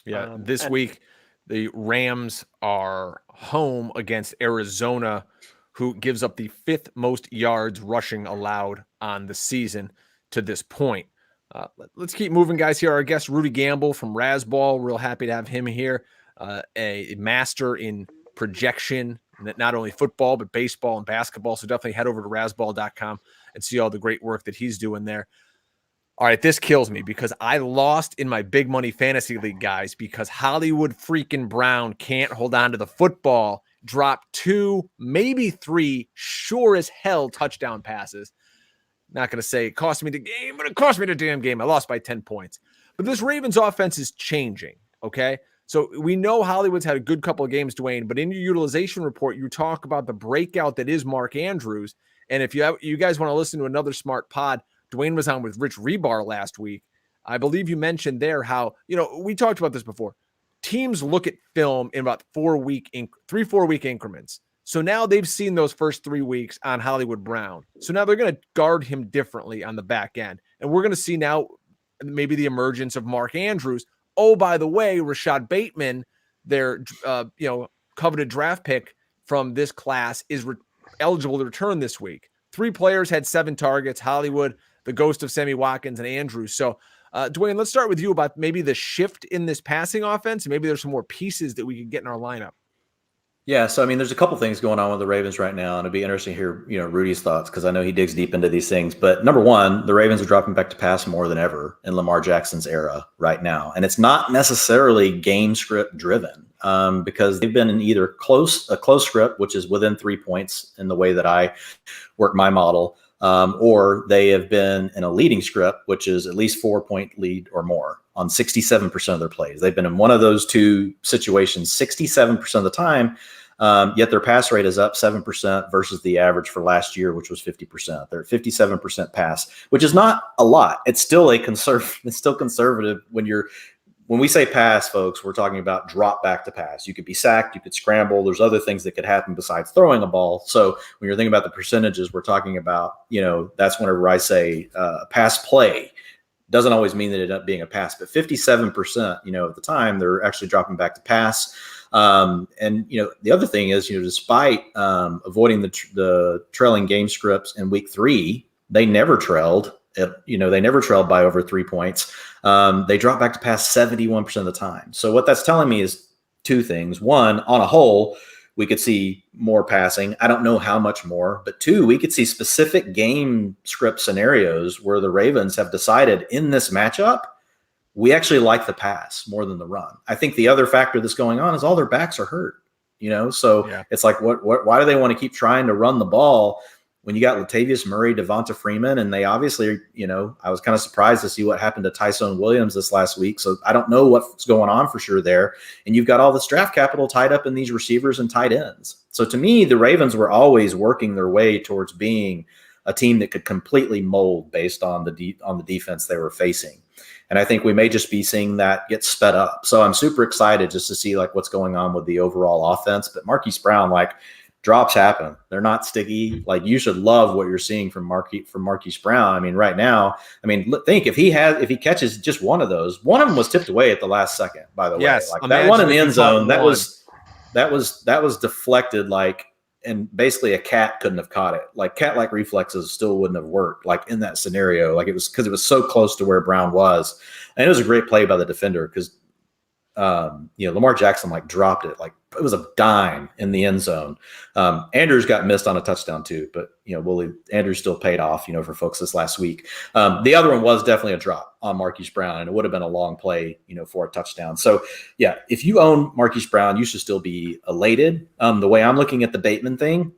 Yeah, this week the Rams are home against Arizona, who gives up the 5th most yards rushing allowed on the season to this point. Let's keep moving, guys. Here, our guest Rudy Gamble from Razzball. Real happy to have him here. A master in projection, not only football, but baseball and basketball. So definitely head over to razzball.com and see all the great work that he's doing there. All right, this kills me because I lost in my big money fantasy league, guys, because Hollywood freaking Brown can't hold on to the football, dropped 2, maybe 3 sure as hell touchdown passes. Not going to say it cost me the game, but it cost me the damn game. I lost by 10 points. But this Ravens offense is changing, okay? So we know Hollywood's had a good couple of games, Dwain, but in your utilization report, you talk about the breakout that is Mark Andrews. And if you guys want to listen to another smart pod, Dwain was on with Rich Rebar last week. I believe you mentioned there how, we talked about this before. Teams look at film in about 4 week increments. So now they've seen those first 3 weeks on Hollywood Brown. So now they're going to guard him differently on the back end. And we're going to see now maybe the emergence of Mark Andrews. Oh, by the way, Rashad Bateman, their coveted draft pick from this class, is eligible to return this week. 3 players had 7 targets: Hollywood, the ghost of Sammy Watkins, and Andrews. So, Dwain, let's start with you about maybe the shift in this passing offense. Maybe there's some more pieces that we can get in our lineup. Yeah, so I mean, there's a couple things going on with the Ravens right now, and it'd be interesting to hear, Rudy's thoughts, because I know he digs deep into these things. But number one, the Ravens are dropping back to pass more than ever in Lamar Jackson's era right now, and it's not necessarily game script driven, because they've been in either a close script, which is within 3 points in the way that I work my model, or they have been in a leading script, which is at least 4-point lead or more on 67% of their plays. They've been in one of those two situations 67% of the time, yet their pass rate is up 7% versus the average for last year, which was 50%. They're at 57% pass, which is not a lot. It's still it's still conservative when we say pass, folks. We're talking about drop back to pass. You could be sacked, you could scramble. There's other things that could happen besides throwing a ball. So when you're thinking about the percentages, we're talking about, that's whenever I say pass play. Doesn't always mean that it ended up being a pass, but 57%, at the time, they're actually dropping back to pass. And the other thing is, despite avoiding the trailing game scripts in week 3, they never trailed. They never trailed by over 3 points. They dropped back to pass 71% of the time. So what that's telling me is 2 things. 1, on a whole, we could see more passing. I don't know how much more, but 2, we could see specific game script scenarios where the Ravens have decided in this matchup, we actually like the pass more than the run. I think the other factor that's going on is all their backs are hurt, so yeah. It's like, why do they want to keep trying to run the ball when you got Latavius Murray, Devonta Freeman, and they obviously, I was kind of surprised to see what happened to Tyson Williams this last week. So I don't know what's going on for sure there. And you've got all this draft capital tied up in these receivers and tight ends. So to me, the Ravens were always working their way towards being a team that could completely mold based on the defense they were facing. And I think we may just be seeing that get sped up. So I'm super excited just to see like what's going on with the overall offense. But Marquise Brown, like, drops happen. They're not sticky. Like, you should love what you're seeing from Marquise Brown. I mean, right now, think if he catches just one of those, one of them was tipped away at the last second, by the way. Like that one in the end zone, that was deflected, like, and basically a cat couldn't have caught it. Like, cat-like reflexes still wouldn't have worked, like, in that scenario. Like, it was because it was so close to where Brown was. And it was a great play by the defender because Lamar Jackson like dropped it, like it was a dime in the end zone. Andrews got missed on a touchdown too, but Andrews still paid off, for folks this last week. The other one was definitely a drop on Marquise Brown, and it would have been a long play, for a touchdown. So yeah, if you own Marquise Brown, you should still be elated. The way I'm looking at the Bateman thing,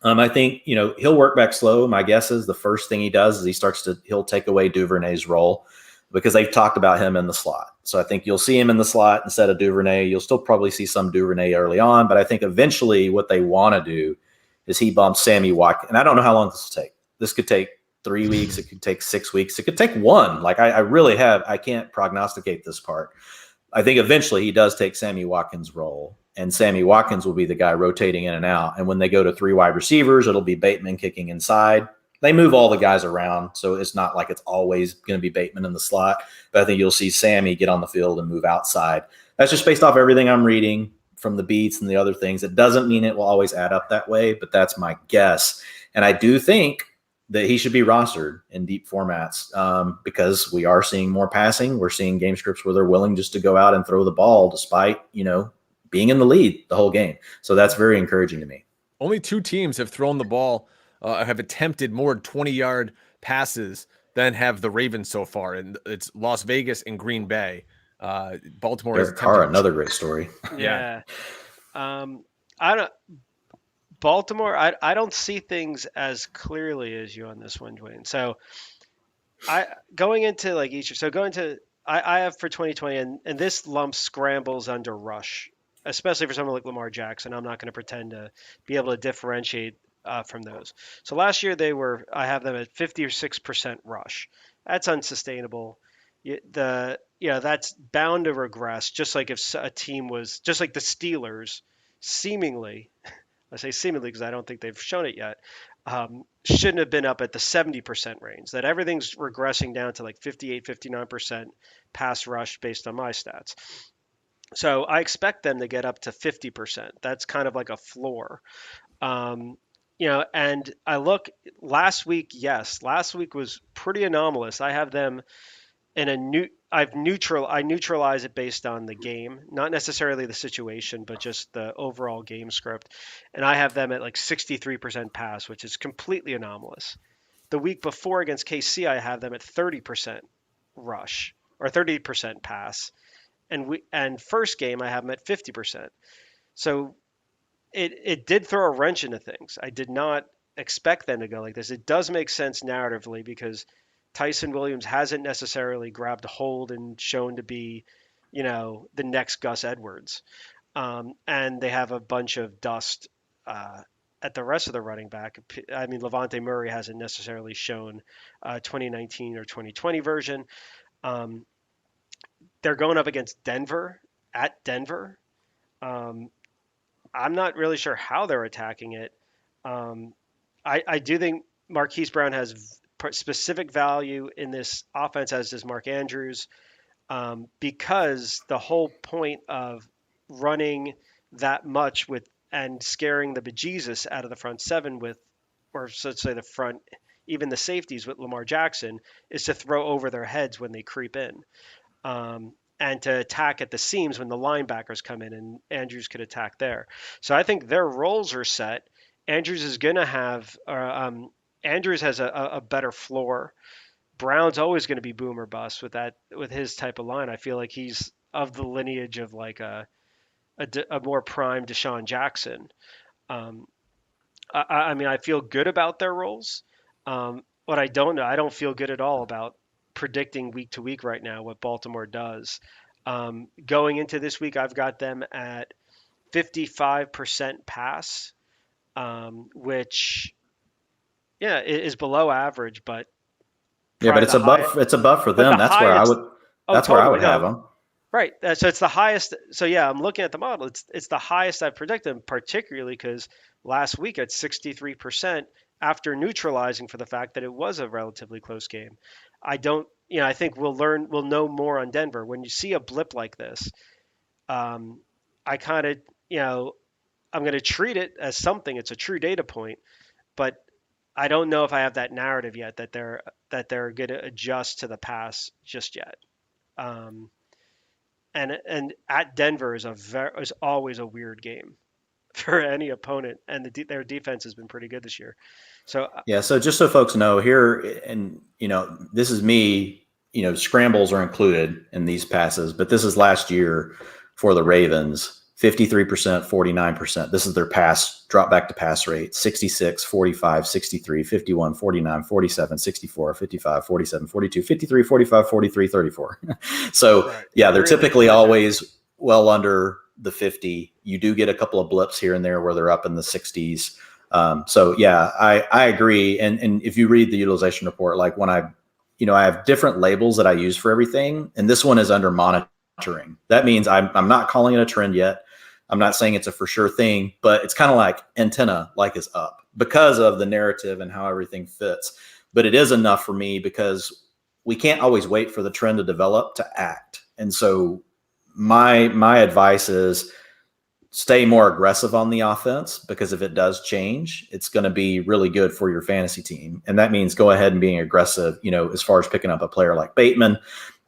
I think, he'll work back slow. My guess is the first thing he does is he'll take away Duvernay's role, because they've talked about him in the slot. So I think you'll see him in the slot instead of Duvernay. You'll still probably see some Duvernay early on, but I think eventually what they want to do is he bumps Sammy Watkins. And I don't know how long this will take. This could take 3 weeks. It could take 6 weeks. It could take one. Like, I can't prognosticate this part. I think eventually he does take Sammy Watkins' role, and Sammy Watkins will be the guy rotating in and out. And when they go to 3 wide receivers, it'll be Bateman kicking inside. They move all the guys around, so it's not like it's always going to be Bateman in the slot. But I think you'll see Sammy get on the field and move outside. That's just based off everything I'm reading from the beats and the other things. It doesn't mean it will always add up that way, but that's my guess. And I do think that he should be rostered in deep formats because we are seeing more passing. We're seeing game scripts where they're willing just to go out and throw the ball despite, being in the lead the whole game. So that's very encouraging to me. Only 2 teams have thrown the ball, have attempted more 20-yard passes than have the Ravens so far, and it's Las Vegas and Green Bay. Baltimore Derek Carr, another great story. Yeah. Baltimore, I don't see things as clearly as you on this one, Dwayne. So I have for 2020, and this lump scrambles under rush, especially for someone like Lamar Jackson. I'm not going to pretend to be able to differentiate from those. So last year I have them at 56% rush. That's unsustainable. That's bound to regress. Just like if a team was just like the Steelers, seemingly, I say seemingly because I don't think they've shown it yet, shouldn't have been up at the 70% range. That everything's regressing down to like 58, 59% pass rush based on my stats. So I expect them to get up to 50%. That's kind of like a floor. And I look last week was pretty anomalous. I have them in I neutralize it based on the game, not necessarily the situation, but just the overall game script. And I have them at like 63% pass, which is completely anomalous. The week before against KC, I have them at 30% rush or 30% pass. And first game, I have them at 50%. So it did throw a wrench into things. I did not expect them to go like this. It does make sense narratively because Tyson Williams hasn't necessarily grabbed a hold and shown to be, the next Gus Edwards. And they have a bunch of dust at the rest of the running back. I mean, Levante Murray hasn't necessarily shown 2019 or 2020 version. They're going up against Denver, at Denver. I'm not really sure how they're attacking it. I do think Marquise Brown has specific value in this offense, as does Mark Andrews, because the whole point of running that much and scaring the bejesus out of the front seven or let's say the front, even the safeties with Lamar Jackson, is to throw over their heads when they creep in. And to attack at the seams when the linebackers come in, and Andrews could attack there. So I think their roles are set. Andrews is going to have Andrews has a better floor. Brown's always going to be boom or bust with his type of line. I feel like he's of the lineage of like a more prime Deshaun Jackson. I mean, I feel good about their roles. What I don't know, I don't feel good at all about predicting week to week right now what Baltimore does. Going into this week, I've got them at 55% pass, which is below average, but Yeah, but probably it's the above. It's above for but the them. That's where I highest. would. Oh, That's where I totally. would have No, them. right. So it's the highest. So yeah, I'm looking at the model. It's the highest I've predicted, particularly because last week at 63% after neutralizing for the fact that it was a relatively close game. I don't. I think we'll know more on Denver when you see a blip like this. I kind of, I'm going to treat it as something. It's a true data point, but I don't know if I have that narrative yet that they're going to adjust to the pass just yet. Um, and at Denver is always a weird game for any opponent, and their defense has been pretty good this year. So Yeah. So just so folks know here, and this is me. Scrambles are included in these passes, but this is last year for the Ravens. 53%, 49%. This is their pass, drop back to pass rate. 66, 45, 63, 51, 49, 47, 64, 55, 47, 42, 53, 45, 43, 34. So, right. yeah, they're typically always well under the 50. You do get a couple of blips here and there where they're up in the 60s. So, yeah, I agree. And if you read the utilization report, like when I have different labels that I use for everything, and this one is under monitoring. That means I'm not calling it a trend yet. I'm not saying it's a for sure thing, but it's kind of like antenna like is up because of the narrative and how everything fits. But it is enough for me because we can't always wait for the trend to develop to act. And so my advice is stay more aggressive on the offense, because if it does change, it's going to be really good for your fantasy team. And that means go ahead and being aggressive, as far as picking up a player like Bateman.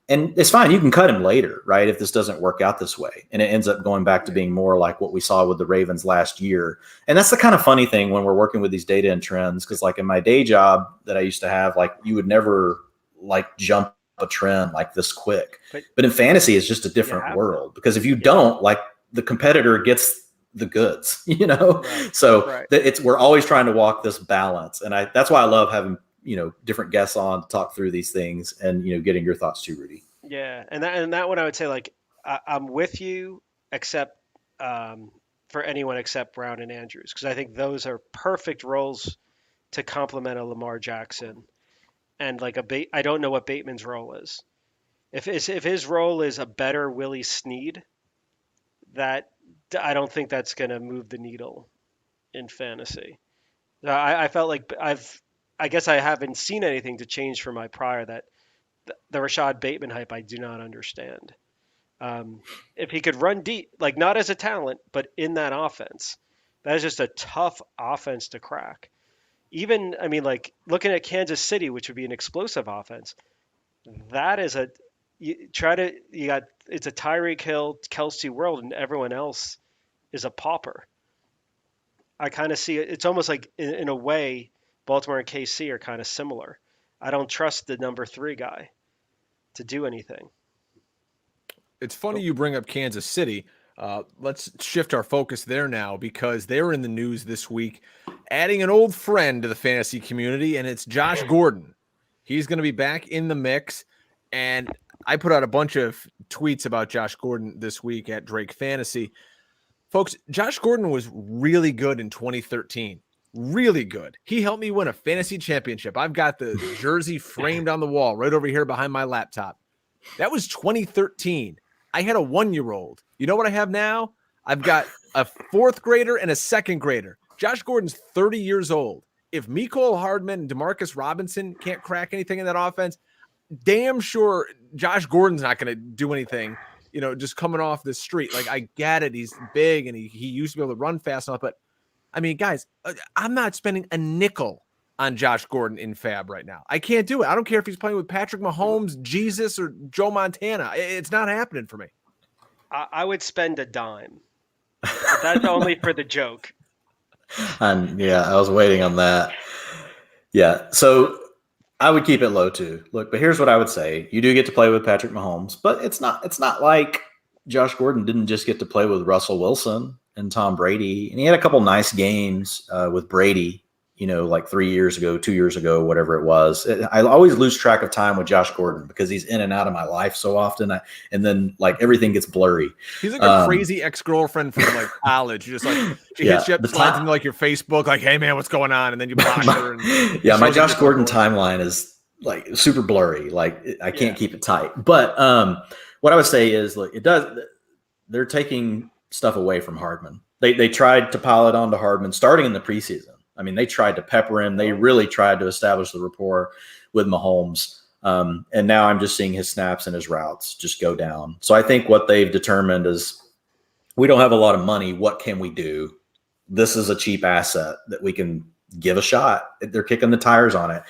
And it's fine. You can cut him later, right? If this doesn't work out this way. And it ends up going back to being more like what we saw with the Ravens last year. And that's the kind of funny thing when we're working with these data and trends, because like in my day job that I used to have, like you would never like jump a trend like this quick. But in fantasy, it's just a different world, because if you don't, like the competitor gets the goods, Right. So Right. we're always trying to walk this balance. And that's why I love having different guests on to talk through these things and, getting your thoughts too, Rudy. Yeah, and that one I would say, like, I'm with you, except for anyone except Brown and Andrews, because I think those are perfect roles to complement a Lamar Jackson, and like I don't know what Bateman's role is. If his role is a better Willie Snead, that I don't think that's going to move the needle in fantasy. I felt like I guess I haven't seen anything to change from my prior that the Rashad Bateman hype I do not understand. If he could run deep, like not as a talent, but in that offense, that is just a tough offense to crack. Even, I mean, like looking at Kansas City, which would be an explosive offense, that is it's a Tyreek Hill, Kelsey world, and everyone else is a pauper. I kind of see it. It's almost like in a way, Baltimore and KC are kind of similar. I don't trust the number 3 guy to do anything. It's funny you bring up Kansas City. Let's shift our focus there now, because they were in the news this week, adding an old friend to the fantasy community, and it's Josh Gordon. He's going to be back in the mix, and I put out a bunch of tweets about Josh Gordon this week at Drake Fantasy. Folks, Josh Gordon was really good in 2013. Really good. He helped me win a fantasy championship. I've got the jersey framed on the wall right over here behind my laptop. That was 2013. I had a 1-year-old. You know what I have now? I've got a 4th grader and a 2nd grader. Josh Gordon's 30 years old. If Mecole Hardman and Demarcus Robinson can't crack anything in that offense, damn sure Josh Gordon's not going to do anything, just coming off the street. Like, I get it. He's big and he used to be able to run fast enough. But, I mean, guys, I'm not spending a nickel on Josh Gordon in Fab right now. I can't do it. I don't care if he's playing with Patrick Mahomes, Jesus, or Joe Montana. It's not happening for me. I would spend a dime. But that's only for the joke. And yeah, I was waiting on that. Yeah. So I would keep it low too. Look, but here's what I would say. You do get to play with Patrick Mahomes, but it's not like Josh Gordon didn't just get to play with Russell Wilson and Tom Brady, and he had a couple nice games with Brady, like 3 years ago, 2 years ago, whatever it was. I always lose track of time with Josh Gordon because he's in and out of my life so often. And then like everything gets blurry. He's like a crazy ex-girlfriend from like college. You just like, she hits you up, slides into like your Facebook, like, hey man, what's going on? And then you block her. And my Josh Gordon timeline is like super blurry. Like I can't keep it tight. But what I would say is, look, they're taking stuff away from Hardman. They tried to pile it onto Hardman starting in the preseason. I mean, they tried to pepper him. They really tried to establish the rapport with Mahomes. And now I'm just seeing his snaps and his routes just go down. So I think what they've determined is, we don't have a lot of money. What can we do? This is a cheap asset that we can give a shot. They're kicking the tires on it.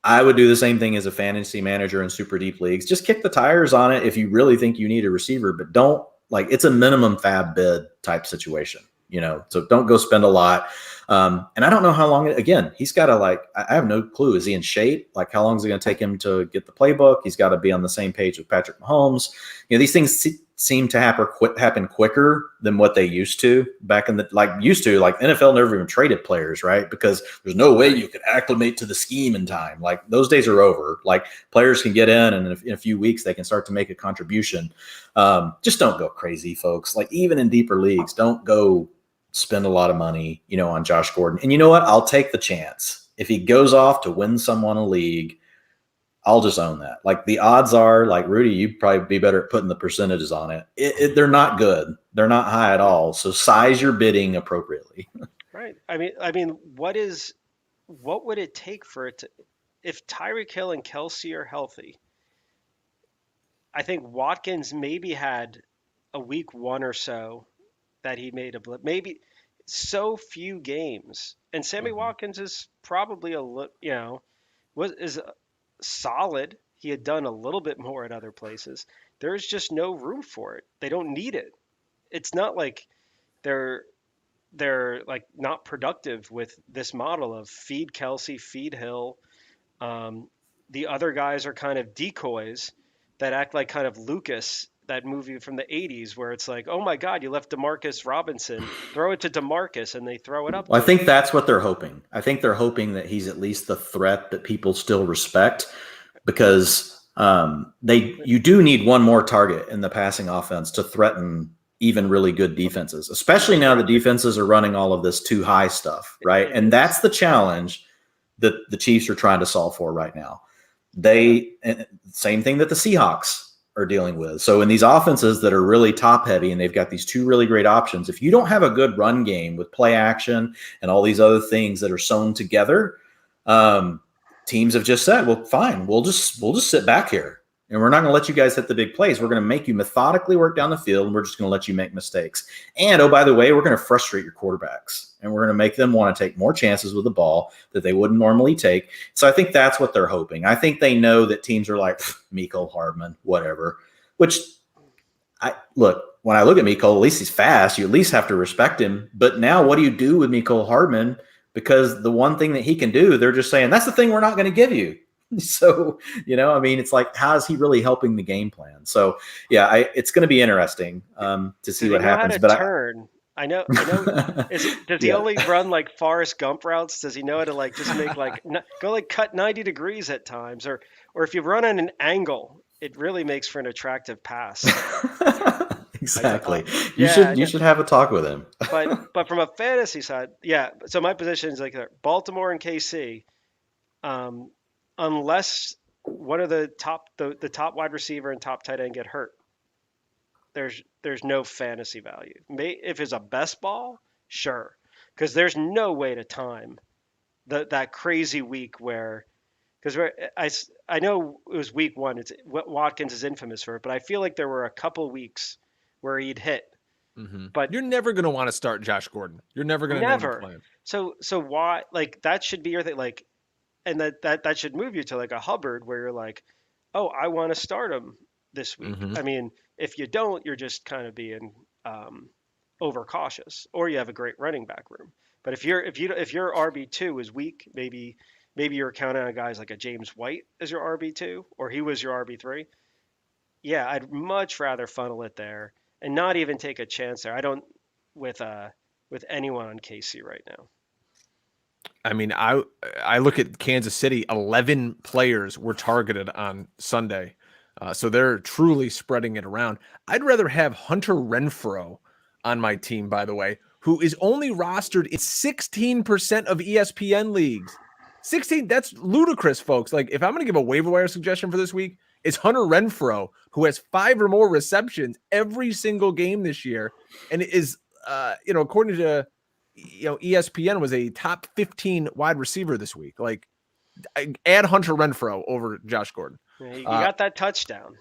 I would do the same thing as a fantasy manager in super deep leagues. Just kick the tires on it if you really think you need a receiver, but don't, like, it's a minimum fab bid type situation, so don't go spend a lot. And I don't know how long, again, he's got to, like, I have no clue. Is he in shape? Like, how long is it going to take him to get the playbook? He's got to be on the same page with Patrick Mahomes. These things seem to happen quicker than what they used to back in the, like NFL never even traded players, right? Because there's no way you could acclimate to the scheme in time. Like, those days are over. Like, players can get in, and in a few weeks they can start to make a contribution. Just don't go crazy, folks. Like, even in deeper leagues, don't go spend a lot of money, on Josh Gordon. And you know what? I'll take the chance. If he goes off to win someone a league, I'll just own that. Like, the odds are, like, Rudy, you'd probably be better at putting the percentages on it. They're not good. They're not high at all. So size your bidding appropriately. Right. I mean, what would it take for it to, if Tyreek Hill and Kelsey are healthy? I think Watkins maybe had a week one or so that he made a blip. Maybe so few games. And Sammy Watkins is probably is solid. He had done a little bit more at other places. There's just no room for it. They don't need it. It's not like they're like not productive with this model of feed Kelsey, feed Hill. The other guys are kind of decoys that act like kind of Lucas, that movie from the 80s where it's like, oh my God, you left Demarcus Robinson, throw it to Demarcus, and they throw it up. Well, I think that's what they're hoping. I think they're hoping that he's at least the threat that people still respect, because you do need one more target in the passing offense to threaten even really good defenses, especially now the defenses are running all of this too high stuff, right? And that's the challenge that the Chiefs are trying to solve for right now. Same thing that the Seahawks are dealing with. So in these offenses that are really top heavy and they've got these two really great options, if you don't have a good run game with play action and all these other things that are sewn together, teams have just said, well, fine, we'll just sit back here and we're not going to let you guys hit the big plays. We're going to make you methodically work down the field, and we're just going to let you make mistakes. And, oh, by the way, we're going to frustrate your quarterbacks, and we're going to make them want to take more chances with the ball that they wouldn't normally take. So I think that's what they're hoping. I think they know that teams are like, Mecole Hardman, whatever, which when I look at Mecole, at least he's fast. You at least have to respect him. But now what do you do with Mecole Hardman? Because the one thing that he can do, they're just saying, that's the thing we're not going to give you. So, it's like, how is he really helping the game plan? So, yeah, it's going to be interesting to see what happens. But I know. Does he only run like Forrest Gump routes? Does he know how to like just make cut 90 degrees at times, or if you run on an angle, it really makes for an attractive pass. Exactly. You should have a talk with him. but from a fantasy side, yeah. So my position is like Baltimore and KC. Unless one of the top wide receiver and top tight end get hurt, there's no fantasy value. If it's a best ball, sure, because there's no way to time that crazy week where, because I know it was week one. Watkins is infamous for it, but I feel like there were a couple weeks where he'd hit. Mm-hmm. But you're never going to want to start Josh Gordon. You're never going to play him. So why, like, that should be your thing, like. And that should move you to like a Hubbard where you're like, oh, I want to start him this week. Mm-hmm. I mean, if you don't, you're just kind of being overcautious, or you have a great running back room. But if your RB2 is weak, maybe you're counting on guys like a James White as your RB2, or he was your RB3. Yeah, I'd much rather funnel it there and not even take a chance there. with anyone on KC right now. I mean, I look at Kansas City. 11 players were targeted on Sunday, so they're truly spreading it around. I'd rather have Hunter Renfrow on my team, by the way, who is only rostered in 16% of ESPN leagues. 16, that's ludicrous, folks. Like, if I'm going to give a waiver wire suggestion for this week, it's Hunter Renfrow, who has 5 or more receptions every single game this year, and is, according to ESPN, was a top 15 wide receiver this week. Like, add Hunter Renfrow over Josh Gordon. You got that touchdown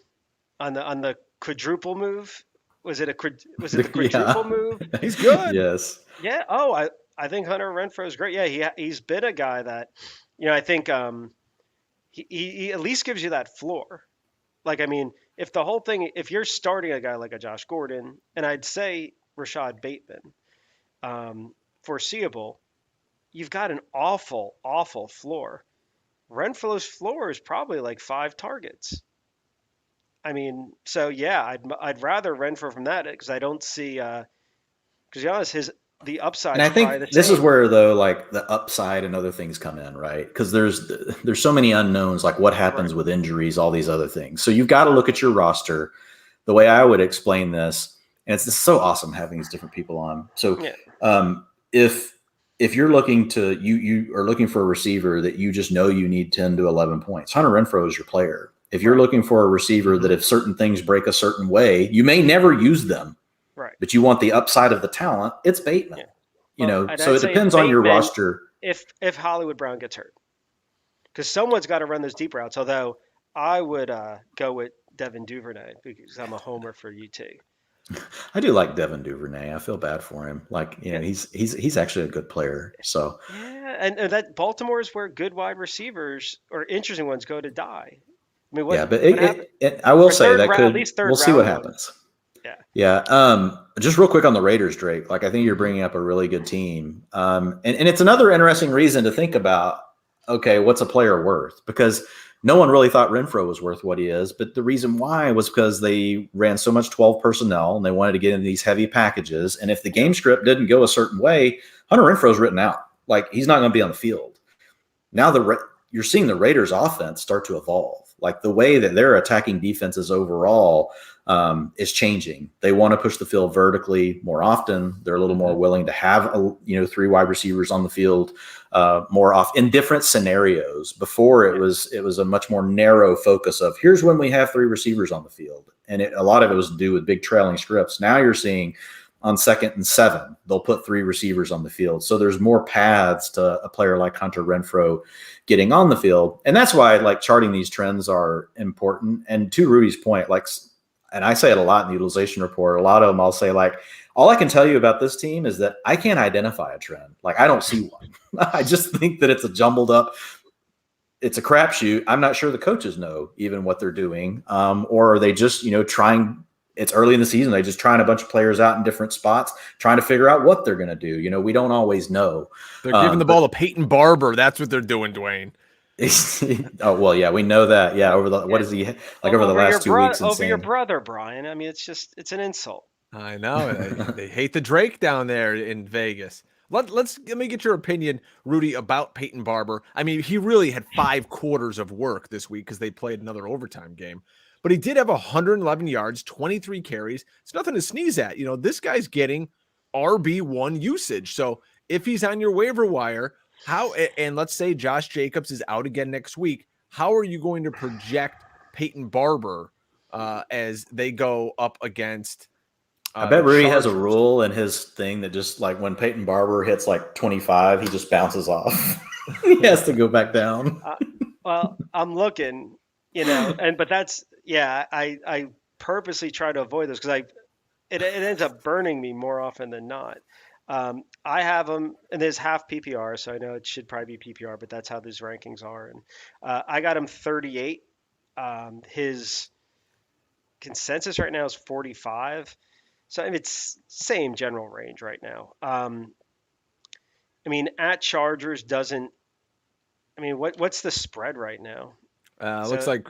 on the quadruple move. Was it the quadruple move? He's good. Yes. Yeah. Oh, I think Hunter Renfrow is great. Yeah, he's been a guy that, I think he at least gives you that floor. Like, I mean, if you're starting a guy like a Josh Gordon, and I'd say Rashad Bateman, foreseeable, you've got an awful, awful floor. Renfrow's floor is probably like 5 targets. I mean, so yeah, I'd rather Renfrow from that because I don't see because to be honest, the upside. And I think this is where though, like the upside and other things come in, right? Because there's so many unknowns, like what happens with injuries, all these other things. So you've got to look at your roster. The way I would explain this, and it's just so awesome having these different people on. So if you're looking to you are looking for a receiver that you just know you need 10 to 11 points, Hunter Renfrow is your player. If you're looking for a receiver that if certain things break a certain way, you may never use them, right? But you want the upside of the talent, it's Bateman. Yeah. So it depends on your roster. If Hollywood Brown gets hurt, because someone's got to run those deep routes. Although I would go with Devin Duvernay because I'm a homer for UT. I do like Devin Duvernay. I feel bad for him. Like, he's actually a good player. So yeah, and that Baltimore is where good wide receivers or interesting ones go to die. I mean, I will say that we'll see what happens. Yeah. Just real quick on the Raiders, Drake. Like, I think you're bringing up a really good team. And it's another interesting reason to think about, okay, what's a player worth? Because no one really thought Renfrow was worth what he is. But the reason why was because they ran so much 12 personnel and they wanted to get into these heavy packages. And if the game script didn't go a certain way, Hunter Renfrow's written out. Like, he's not going to be on the field. Now you're seeing the Raiders offense start to evolve. Like, the way that they're attacking defenses overall is changing. They want to push the field vertically more often. They're a little more willing to have 3 wide receivers on the field more often in different scenarios. Before it was a much more narrow focus of here's when we have 3 receivers on the field, and a lot of it was to do with big trailing scripts. Now you're seeing on 2nd and 7, they'll put 3 receivers on the field. So there's more paths to a player like Hunter Renfrow getting on the field. And that's why like charting these trends are important. And to Rudy's point, and I say it a lot in the utilization report, a lot of them I'll say like, all I can tell you about this team is that I can't identify a trend. Like, I don't see one. I just think that it's a jumbled up, it's a crapshoot. I'm not sure the coaches know even what they're doing. Or are they just, trying. It's early in the season. They're just trying a bunch of players out in different spots, trying to figure out what they're going to do. We don't always know. They're giving the ball to Peyton Barber. That's what they're doing, Dwayne. Oh, well, yeah, we know that. Yeah. What is he like over the last 2 weeks? Over your brother, Brian. I mean, it's an insult. I know. They hate the Drake down there in Vegas. Let me get your opinion, Rudy, about Peyton Barber. I mean, he really had 5 quarters of work this week because they played another overtime game. But he did have 111 yards, 23 carries. It's nothing to sneeze at. This guy's getting RB1 usage. So if he's on your waiver wire, and let's say Josh Jacobs is out again next week, how are you going to project Peyton Barber as they go up against I bet Rudy has a rule in his thing that just like when Peyton Barber hits like 25, he just bounces off. He has to go back down. Well, I'm looking, but that's, I purposely try to avoid this because it ends up burning me more often than not. I have him, and there's half PPR, so I know it should probably be PPR, but that's how these rankings are. And I got him 38. His consensus right now is 45. So it's same general range right now. At Chargers doesn't. What's the spread right now? Looks like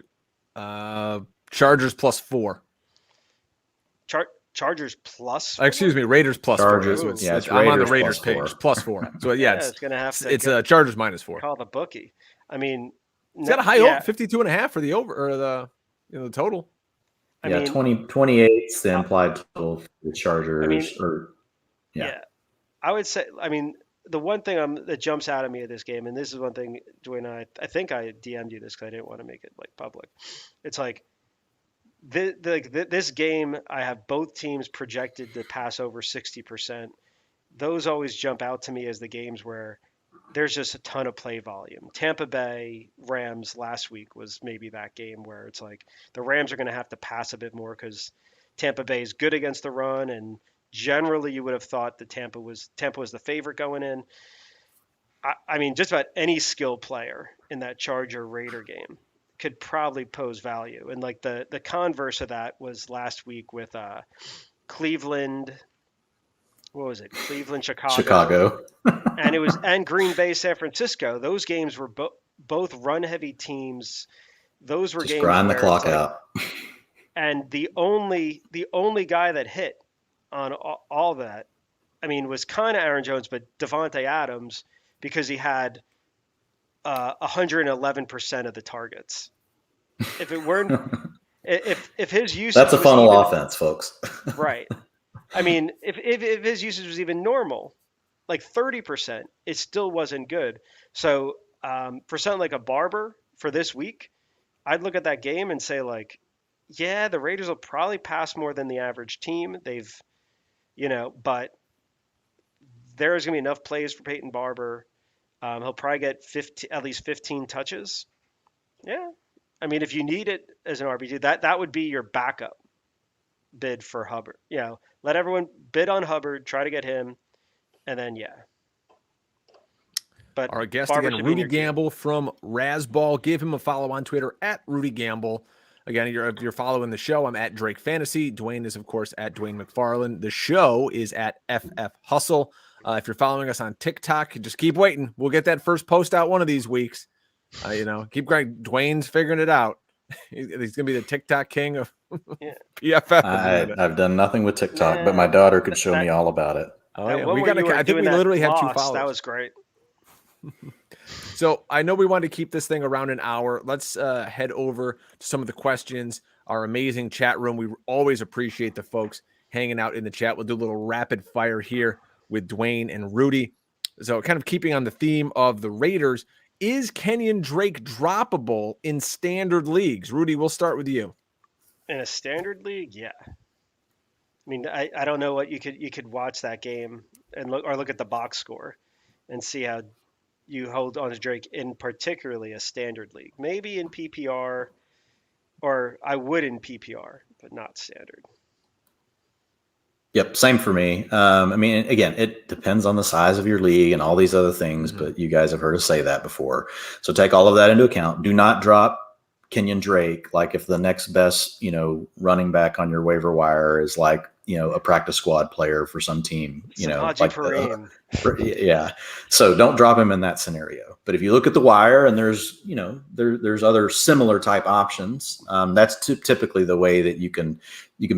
Chargers +4. Chargers plus. Excuse me, Raiders plus Chargers. 4. So Yeah, it's I'm on the Raiders Raiders plus page 4. plus 4. So yeah, It's gonna have to. It's Chargers minus 4. Call the bookie. I mean, It's got a high over 52.5 for the over or the total. I mean, 28 is the implied total for the Chargers. I mean, I would say. I mean, the one thing that jumps out at me at this game, and this is one thing, Dwayne, I think I DM'd you this because I didn't want to make it like public. It's like this game, I have both teams projected to pass over 60%. Those always jump out to me as the games where there's just a ton of play volume. Tampa Bay Rams last week was maybe that game where it's like the Rams are going to have to pass a bit more because Tampa Bay is good against the run, and generally you would have thought that Tampa was the favorite going in. I mean, just about any skill player in that Charger Raider game could probably pose value. And like the converse of that was last week with Cleveland. What was it? Cleveland, Chicago. and Green Bay, San Francisco. Those games were both run-heavy teams. Those were just games grind the clock out. And the only guy that hit on all that, I mean, was kind of Aaron Jones, but Devontae Adams, because he had 111% of the targets. If it weren't, if his usage, that's a funnel offense, folks. Right. I mean, if his usage was even normal, like 30%, it still wasn't good. So for something like a Barber for this week, I'd look at that game and say like, yeah, the Raiders will probably pass more than the average team. They've, but there's going to be enough plays for Peyton Barber. He'll probably get at least 15 touches. Yeah. I mean, if you need it as an RB2, that would be your backup bid for Hubbard. Let everyone bid on Hubbard, try to get him, and then, But our guest Barber again, Rudy Gamble from Razball. Give him a follow on Twitter at Rudy Gamble. Again, if you're following the show, I'm at Drake Fantasy. Dwayne is, of course, at Dwain McFarland. The show is at FF Hustle. If you're following us on TikTok, just keep waiting. We'll get that first post out one of these weeks. Keep going. Dwayne's figuring it out. He's going to be the TikTok king of PFF. I've done nothing with TikTok, but my daughter could show me all about it. Oh, yeah. I think we literally have 2 followers. That was great. So I know we want to keep this thing around an hour. Let's head over to some of the questions. Our amazing chat room. We always appreciate the folks hanging out in the chat. We'll do a little rapid fire here with Dwayne and Rudy. So kind of keeping on the theme of the Raiders, is Kenyon Drake droppable in standard leagues? Rudy, we'll start with you. In a standard league, yeah. I mean, I don't know what you could watch that game and look at the box score and see how you hold on to Drake in particularly a standard league. Maybe in PPR, or I would in PPR, but not standard. Yep, same for me. I mean, again, it depends on the size of your league and all these other things, but you guys have heard us say that before. So take all of that into account. Do not drop Kenyon Drake. Like if the next best, running back on your waiver wire is like, a practice squad player for some team, yeah. So don't drop him in that scenario. But if you look at the wire and there's, there's other similar type options, that's typically the way that you can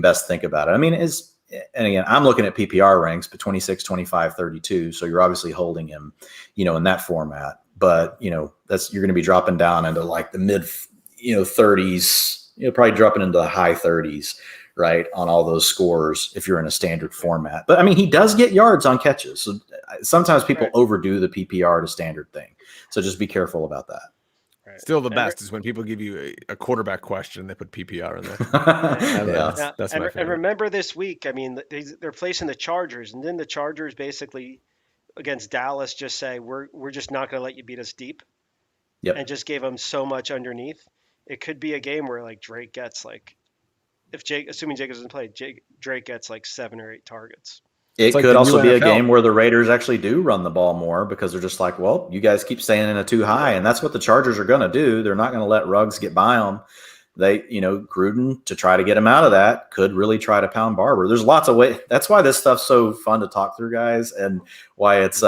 best think about it. I mean, and again, I'm looking at PPR ranks, but 26, 25, 32. So you're obviously holding him, in that format. But, you're going to be dropping down into like the mid, 30s, probably dropping into the high 30s, right, on all those scores if you're in a standard format. But, I mean, he does get yards on catches. So sometimes people overdo the PPR to standard thing. So just be careful about that. Right. Still the best is when people give you a quarterback question, they put PPR in there. That's my favorite. And remember this week, I mean, they're placing the Chargers, and then the Chargers basically against Dallas just say, we're just not going to let you beat us deep. Yep. And just gave them so much underneath. It could be a game where like Drake gets like, assuming Jacobs doesn't play, Drake gets like 7 or 8 targets. It could also be a game where the Raiders actually do run the ball more because they're just like, well, you guys keep staying in a too high. And that's what the Chargers are going to do. They're not going to let Ruggs get by them. They, Gruden, to try to get him out of that, could really try to pound Barber. There's lots of ways. That's why this stuff's so fun to talk through, guys, and why it's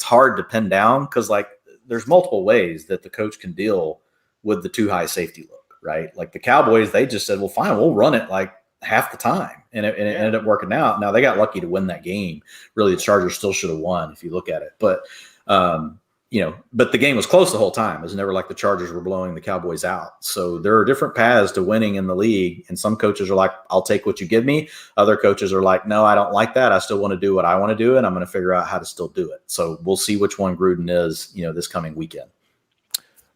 hard to pin down because, like, there's multiple ways that the coach can deal with the too high safety look, right? Like the Cowboys, they just said, well, fine, we'll run it like half the time, and it ended up working out. Now they got lucky to win that game. Really, the Chargers still should have won if you look at it, but but the game was close the whole time. It was never like the Chargers were blowing the Cowboys out. So there are different paths to winning in the league, and some coaches are like, I'll take what you give me. Other coaches are like, no, I don't like that. I still want to do what I want to do, and I'm going to figure out how to still do it. So we'll see which one Gruden is, this coming weekend.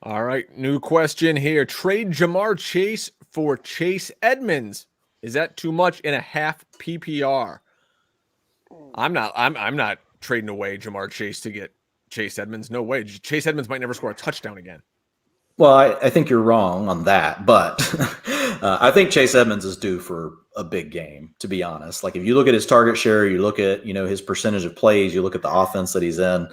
All right, new question here. Trade Jamar Chase for Chase Edmonds. Is that too much in a half PPR? I'm not trading away Jamar Chase to get Chase Edmonds. No way. Chase Edmonds might never score a touchdown again. Well, I think you're wrong on that, but I think Chase Edmonds is due for a big game, to be honest. Like if you look at his target share, you look at, his percentage of plays, you look at the offense that he's in,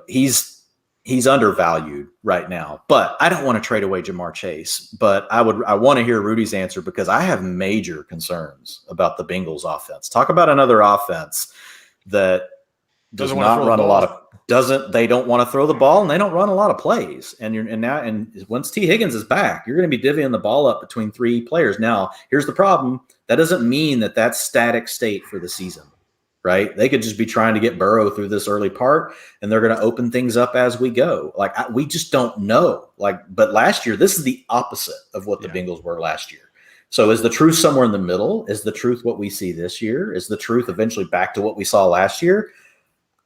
he's undervalued right now. But I don't want to trade away Jamar Chase, but I want to hear Rudy's answer because I have major concerns about the Bengals offense. Talk about another offense that does not run a lot of they don't want to throw the ball and they don't run a lot of plays. And once T. Higgins is back, you're going to be divvying the ball up between three players. Now, here's the problem. That doesn't mean that that's static state for the season, right? They could just be trying to get Burrow through this early part and they're going to open things up as we go. We just don't know. But last year, this is the opposite of what the Bengals were last year. So is the truth somewhere in the middle? Is the truth what we see this year? Is the truth eventually back to what we saw last year?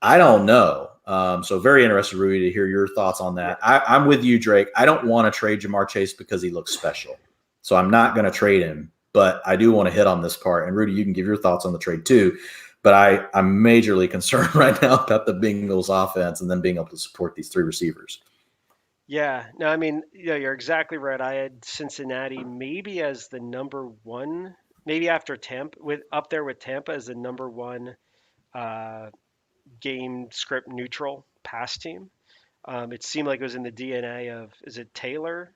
I don't know. So very interested, Rudy, to hear your thoughts on that. I'm with you, Drake. I don't want to trade Jamar Chase because he looks special. So I'm not going to trade him, but I do want to hit on this part. And Rudy, you can give your thoughts on the trade too. But I'm majorly concerned right now about the Bengals offense and then being able to support these three receivers. Yeah, no, I mean, you're exactly right. I had Cincinnati maybe as the number one, maybe after Tampa, up there with Tampa as the number one game script neutral pass team. It seemed like it was in the DNA of, is it Taylor?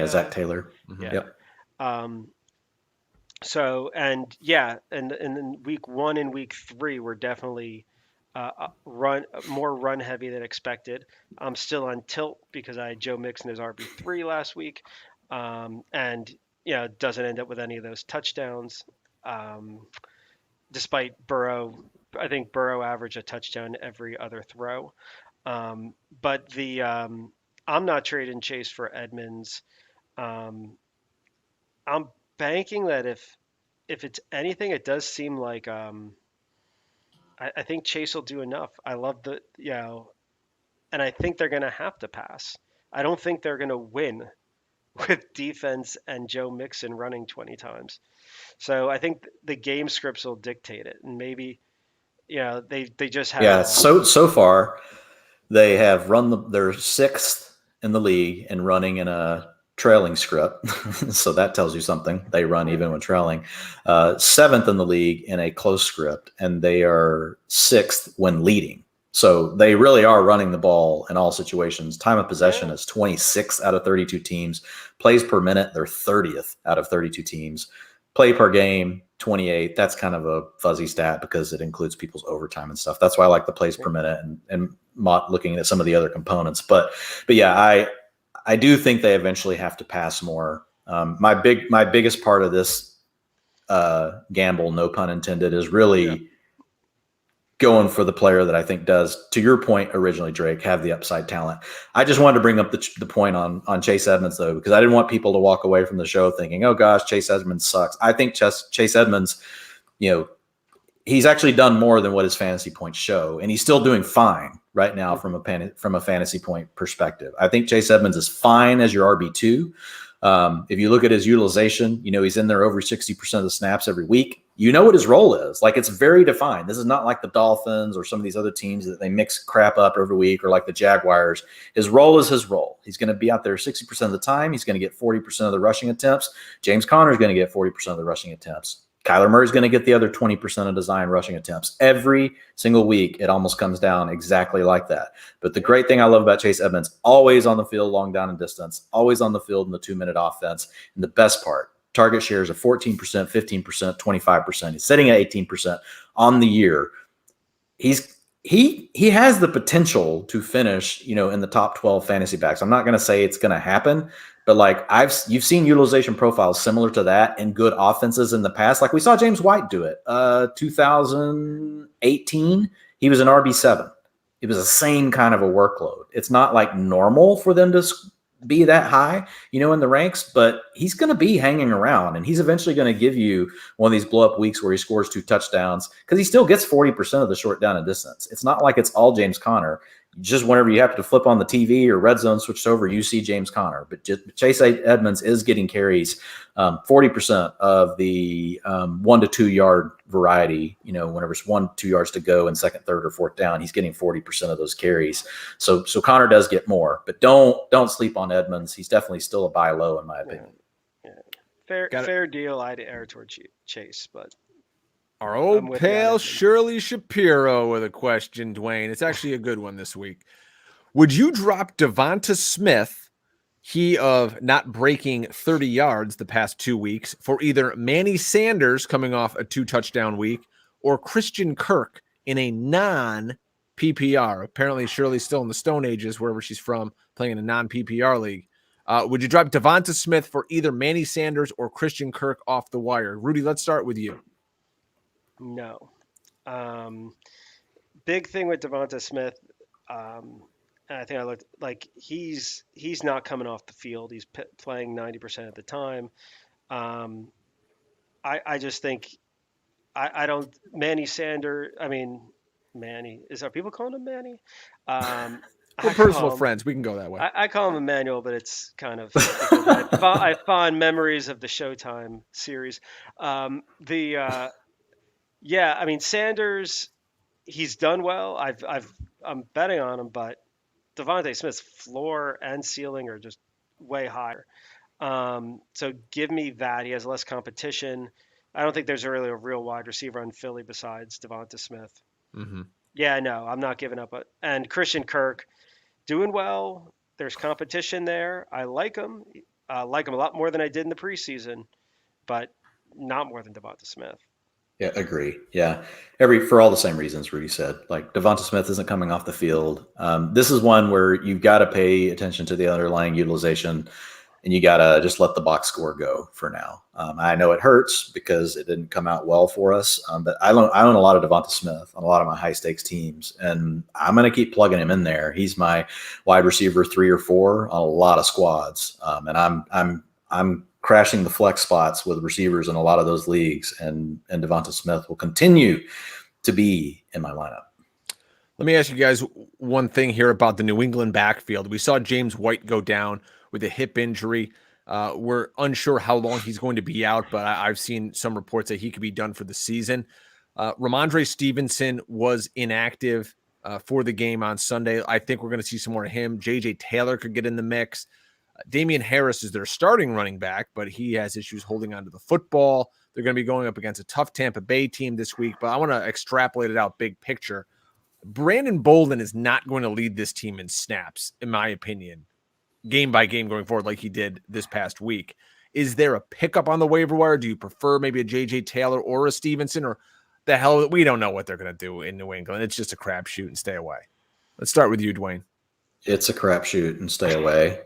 Zach Taylor. Mm-hmm. Yeah. Yep. And then week 1 and week 3 were definitely more run heavy than expected. I'm still on tilt because I had Joe Mixon as RB3 last week. Doesn't end up with any of those touchdowns. Despite Burrow, I think Burrow averaged a touchdown every other throw. I'm not trading Chase for Edmonds. I'm banking that if it's anything, it does seem like I think Chase will do enough. I love and I think they're going to have to pass. I don't think they're going to win with defense and Joe Mixon running 20 times. So I think the game scripts will dictate it, and maybe they just have. Yeah. So far, they have run they're 6th in the league and running in a trailing script. So that tells you something. They run even when trailing. 7th in the league in a close script, and they are 6th when leading. So they really are running the ball in all situations. Time of possession is 26 out of 32 teams. Plays per minute, they're 30th out of 32 teams. Play per game, 28. That's kind of a fuzzy stat because it includes people's overtime and stuff. That's why I like the plays per minute and looking at some of the other components. But yeah, I do think they eventually have to pass more. My biggest part of this gamble, no pun intended, is really going for the player that I think does, to your point originally, Drake, have the upside talent. I just wanted to bring up the point on Chase Edmonds, though, because I didn't want people to walk away from the show thinking, oh, gosh, Chase Edmonds sucks. I think Chase Edmonds, he's actually done more than what his fantasy points show, and he's still doing fine right now from a fantasy point perspective. I think Chase Edmonds is fine as your RB2. If you look at his utilization, he's in there over 60% of the snaps every week. You know what his role is. It's very defined. This is not like the Dolphins or some of these other teams that they mix crap up every week, or like the Jaguars. His role is his role. He's going to be out there 60% of the time. He's going to get 40% of the rushing attempts. James Conner is going to get 40% of the rushing attempts. Kyler Murray is going to get the other 20% of design rushing attempts. Every single week, it almost comes down exactly like that. But the great thing I love about Chase Edmonds, always on the field, long down and distance, always on the field in the 2-minute offense. And the best part, target shares of 14%, 15%, 25%. He's sitting at 18% on the year. He's he has the potential to finish, in the top 12 fantasy backs. I'm not going to say it's going to happen, but like you've seen utilization profiles similar to that in good offenses in the past. Like we saw James White do it. 2018, he was an RB7. It was the same kind of a workload. It's not like normal for them to be that high, in the ranks, but he's going to be hanging around, and he's eventually going to give you one of these blow up weeks where he scores 2 touchdowns, because he still gets 40% of the short down and distance. It's not like it's all James Conner. Just whenever you have to flip on the TV or red zone switched over, you see James Conner. But Chase Edmonds is getting carries 40% of the 1 to 2 yard variety. Whenever it's 1-2 yards to go in second, third, or fourth down, he's getting 40% of those carries. So Conner does get more, but don't sleep on Edmonds. He's definitely still a buy low in my opinion. Yeah. Fair deal. I'd err toward Chase, but. Our old pal Shirley Shapiro with a question, Dwain. It's actually a good one this week. Would you drop Devonta Smith, he of not breaking 30 yards the past 2 weeks, for either Manny Sanders coming off a 2-touchdown week or Christian Kirk in a non-PPR? Apparently Shirley's still in the Stone Ages, wherever she's from, playing in a non-PPR league. Would you drop Devonta Smith for either Manny Sanders or Christian Kirk off the wire? Rudy, let's start with you. No. Big thing with Devonta Smith. I think I looked like he's not coming off the field. He's playing 90% of the time. I just think I don't Manny Sanders. I mean, Manny are people calling him Manny? We're personal friends. We can go that way. I call him Emmanuel, but it's kind of I have fond memories of the Showtime series. Yeah, I mean Sanders, he's done well. I'm betting on him, but Devonta Smith's floor and ceiling are just way higher. So give me that. He has less competition. I don't think there's really a real wide receiver on Philly besides Devonta Smith. Mm-hmm. Yeah, no, I'm not giving up. And Christian Kirk, doing well. There's competition there. I like him. I like him a lot more than I did in the preseason, but not more than Devonta Smith. Yeah, agree. Yeah. For all the same reasons Rudy said, like Devonta Smith isn't coming off the field. This is one where you've got to pay attention to the underlying utilization, and you got to just let the box score go for now. I know it hurts because it didn't come out well for us, but I own a lot of Devonta Smith on a lot of my high stakes teams, and I'm going to keep plugging him in there. He's my wide receiver 3 or 4 on a lot of squads. And I'm crashing the flex spots with receivers in a lot of those leagues, and Devonta Smith will continue to be in my lineup. Let me ask you guys one thing here about the New England backfield. We saw James White go down with a hip injury. We're unsure how long he's going to be out, but I've seen some reports that he could be done for the season. Ramondre Stevenson was inactive for the game on Sunday. I think we're going to see some more of him. J.J. Taylor could get in the mix. Damian Harris is their starting running back, but he has issues holding onto the football. They're going to be going up against a tough Tampa Bay team this week, but I want to extrapolate it out big picture. Brandon Bolden is not going to lead this team in snaps, in my opinion, game by game going forward like he did this past week. Is there a pickup on the waiver wire? Do you prefer maybe a J.J. Taylor or a Stevenson, or the hell? We don't know what they're going to do in New England. It's just a crapshoot, and stay away. Let's start with you, Dwain. It's a crapshoot, and stay away.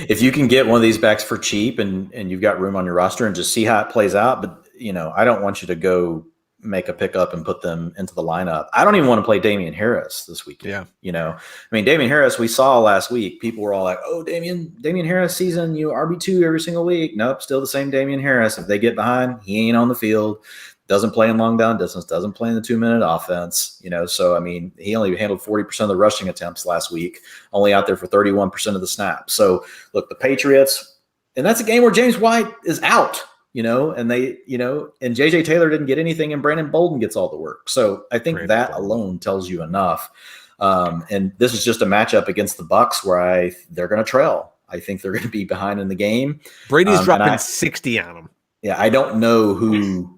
If you can get one of these backs for cheap and you've got room on your roster and just see how it plays out, but I don't want you to go make a pickup and put them into the lineup. I don't even want to play Damian Harris this weekend. Yeah. Damian Harris, we saw last week, people were all like, oh, Damian Harris season, RB2 every single week. Nope. Still the same Damian Harris. If they get behind, he ain't on the field. Doesn't play in long down distance, doesn't play in the 2-minute offense, So, he only handled 40% of the rushing attempts last week, only out there for 31% of the snaps. So, look, the Patriots, and that's a game where James White is out, and they, and J.J. Taylor didn't get anything, and Brandon Bolden gets all the work. So, I think that alone tells you enough. And this is just a matchup against the Bucs where they're going to trail. I think they're going to be behind in the game. Brady's dropping 60 on them. Yeah, I don't know who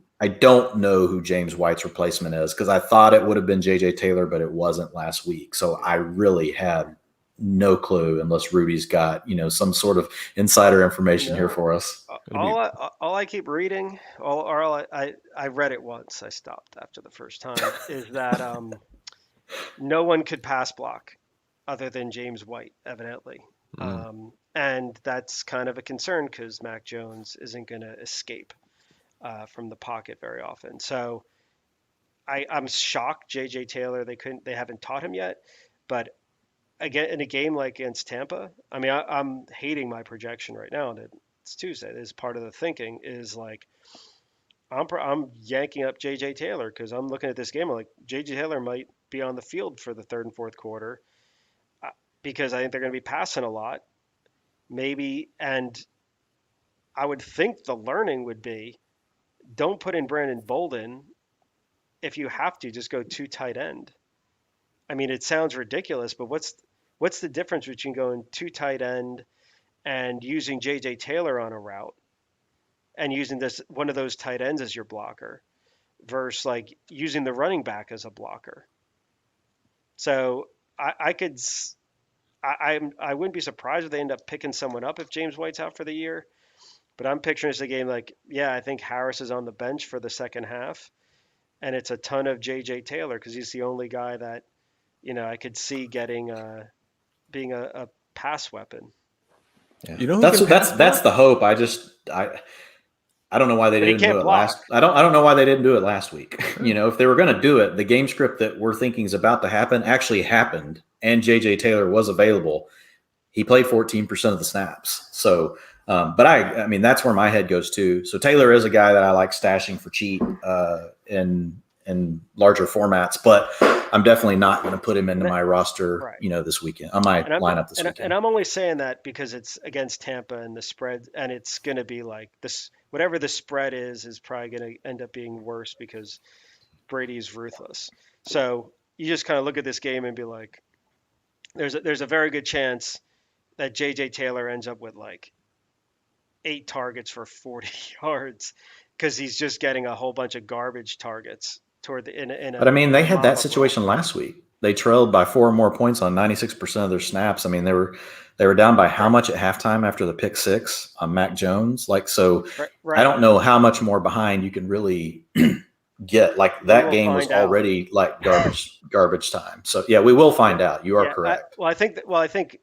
James White's replacement is, because I thought it would have been J.J. Taylor, but it wasn't last week. So I really had no clue unless Rudy's got, some sort of insider information here for us. All I keep reading, I read it once. I stopped after the first time. Is that no one could pass block other than James White, evidently, and that's kind of a concern because Mac Jones isn't going to escape from the pocket very often. So I'm shocked. JJ Taylor, they haven't taught him yet, but again in a game like against Tampa, I mean, I'm hating my projection right now that it's Tuesday. This is part of the thinking is like I'm yanking up JJ Taylor because I'm looking at this game. I'm like JJ Taylor might be on the field for the third and fourth quarter because I think they're going to be passing a lot, maybe. And I would think the learning would be don't put in Brandon Bolden. If you have to, just go 2 tight end. I mean, it sounds ridiculous, but what's the difference between going 2 tight end and using JJ Taylor on a route and using one of those tight ends as your blocker versus like using the running back as a blocker? So I wouldn't be surprised if they end up picking someone up if James White's out for the year. But I'm picturing this a game like, I think Harris is on the bench for the second half, and it's a ton of JJ Taylor because he's the only guy that I could see getting being a pass weapon. Yeah. That's the hope. I don't know why they didn't do it last. I don't know why they didn't do it last week. If they were going to do it, the game script that we're thinking is about to happen actually happened, and JJ Taylor was available. He played 14% of the snaps. So, but I mean, that's where my head goes to. So Taylor is a guy that I like stashing for cheap in larger formats, but I'm definitely not going to put him into my roster, this weekend, on my lineup this weekend. And I'm only saying that because it's against Tampa and the spread, and it's going to be like this. Whatever the spread is probably going to end up being worse because Brady's ruthless. So you just kind of look at this game and be like, there's a very good chance that JJ Taylor ends up with like 8 targets for 40 yards because he's just getting a whole bunch of garbage targets toward the But I mean, they had that situation last week. They trailed by 4 or more points on 96% of their snaps. I mean, they were down by how much at halftime after the pick 6 on Mac Jones? Like, so right. I don't know how much more behind you can really get. Like that game was already like garbage time. So yeah, we will find out. You are correct. I think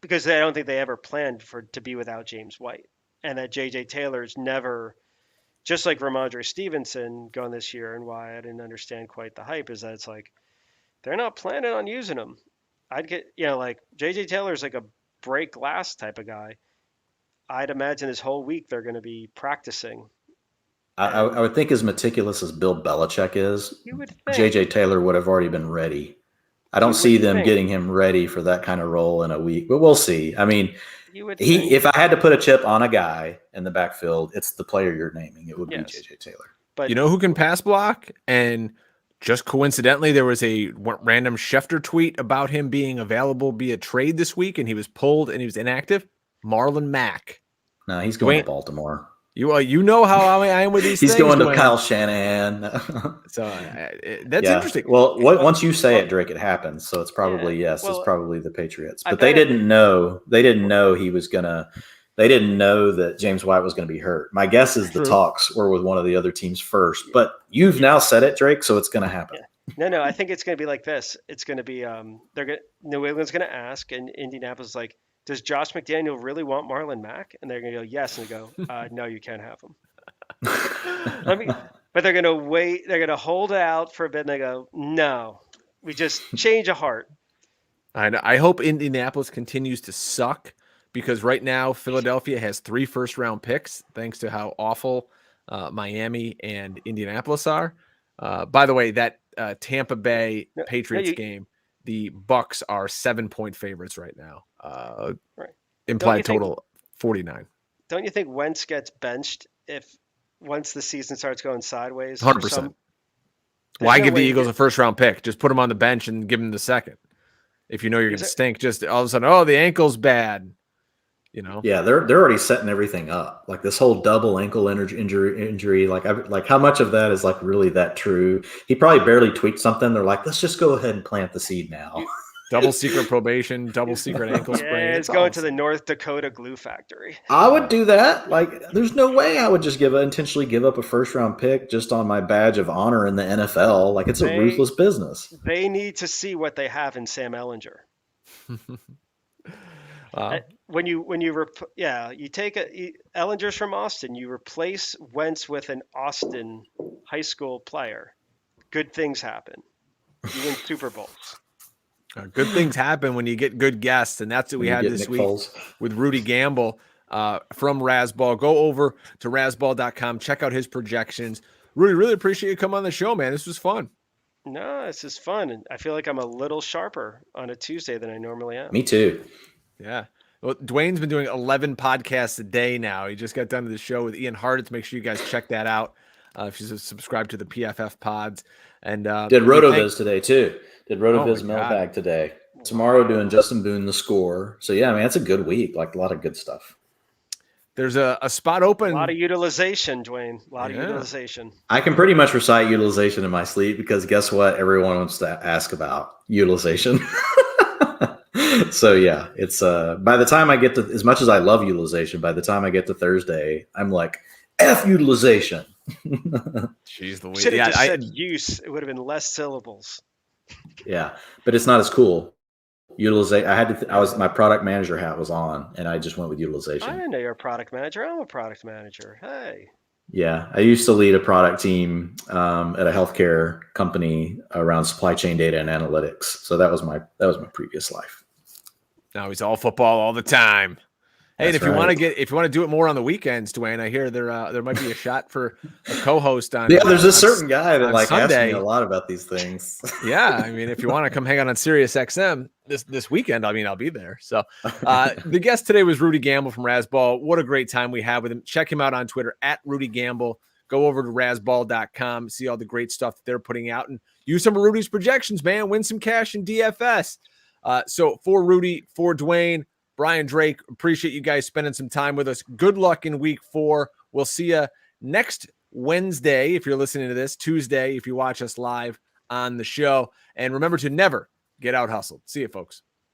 because I don't think they ever planned to be without James White, and that JJ Taylor's never. Just like Ramondre Stevenson going this year, and why I didn't understand quite the hype is that it's like they're not planning on using him. I'd get like JJ Taylor's like a break glass type of guy. I'd imagine this whole week they're going to be practicing. I would think as meticulous as Bill Belichick is, JJ Taylor would have already been ready. I don't see them getting him ready for that kind of role in a week, but we'll see. I mean, if I had to put a chip on a guy in the backfield, it's the player you're naming. It would be JJ Taylor. But you know who can pass block? And just coincidentally, there was a random Schefter tweet about him being available via trade this week, and he was pulled and he was inactive. Marlon Mack. No, he's going to Baltimore. You know how I am with these He's things. He's going to Kyle Shanahan. So that's interesting. Well, once you say it, Drake, it happens. So it's probably it's probably the Patriots. But they didn't know. They didn't know he was gonna. They didn't know that James White was going to be hurt. My guess is the talks were with one of the other teams first. But you've now said it, Drake. So it's going to happen. Yeah. No. I think it's going to be like this. It's going to be New England's going to ask, and Indianapolis is like, does Josh McDaniel really want Marlon Mack? And they're going to go, yes. And they go, no, you can't have him. But they're going to wait. They're going to hold out for a bit. And they go, no, we just change of heart. I hope Indianapolis continues to suck because right now Philadelphia has 3 first-round picks thanks to how awful Miami and Indianapolis are. By the way, that Tampa Bay Patriots game, the Bucks are 7-point favorites right now. Implied total 49. Don't you think Wentz gets benched once the season starts going sideways? 100%. Why give the Eagles a first-round pick? Just put them on the bench and give them the second. If you know you're going to stink, just all of a sudden, the ankle's bad. Yeah, they're already setting everything up. Like this whole double ankle injury. Like how much of that is like really that true? He probably barely tweaked something. They're like, let's just go ahead and plant the seed now. Double secret probation, double secret ankle sprain. Yeah, it's going to the North Dakota glue factory. I would do that. Like, there's no way I would just intentionally give up a first round pick just on my badge of honor in the NFL. Like, it's a ruthless business. They need to see what they have in Sam Ellinger. Wow. You take Ellinger's from Austin. You replace Wentz with an Austin high school player. Good things happen. You win Super Bowls. Good things happen when you get good guests, and that's what we had this Nick week Foles. with Rudy Gamble from Razzball. Go over to razzball.com, check out his projections. Rudy, really appreciate you coming on the show, man. This was fun. No, this is fun, and I feel like I'm a little sharper on a Tuesday than I normally am. Me too. Yeah. Well, Dwayne's been doing 11 podcasts a day now. He just got done to the show with Ian Harditz. Make sure you guys check that out if you subscribe to the PFF pods. And did RotoViz today too. Did RotoViz mailbag today. Tomorrow doing Justin Boone the score. So yeah, I mean, it's a good week. Like, a lot of good stuff. There's a spot open. A lot of utilization, Dwayne. A lot of utilization. I can pretty much recite utilization in my sleep because guess what? Everyone wants to ask about utilization. So yeah, it's by the time I get to, as much as I love utilization, by the time I get to Thursday, I'm like, F utilization. Jeez Louise. Should have just said use. It would have been less syllables. Yeah, but it's not as cool. Utilization. My product manager hat was on, and I just went with utilization. I didn't know you're a product manager. I'm a product manager. Hey. Yeah, I used to lead a product team at a healthcare company around supply chain data and analytics. So that was my previous life. Now he's all football all the time. Hey, and if you want to do it more on the weekends, Dwayne, I hear there might be a shot for a co-host on. Yeah, there's a certain guy that asks Sunday. me a lot about these things. Yeah, I mean, if you want to come hang out on SiriusXM this weekend, I mean, I'll be there. So the guest today was Rudy Gamble from Razzball. What a great time we had with him. Check him out on Twitter at Rudy Gamble. Go over to razzball.com, see all the great stuff that they're putting out, and use some of Rudy's projections, man. Win some cash in DFS. So for Rudy, for Dwayne, Brian Drake, appreciate you guys spending some time with us. Good luck in week 4. We'll see you next Wednesday if you're listening to this, Tuesday if you watch us live on the show. And remember to never get out hustled. See you, folks.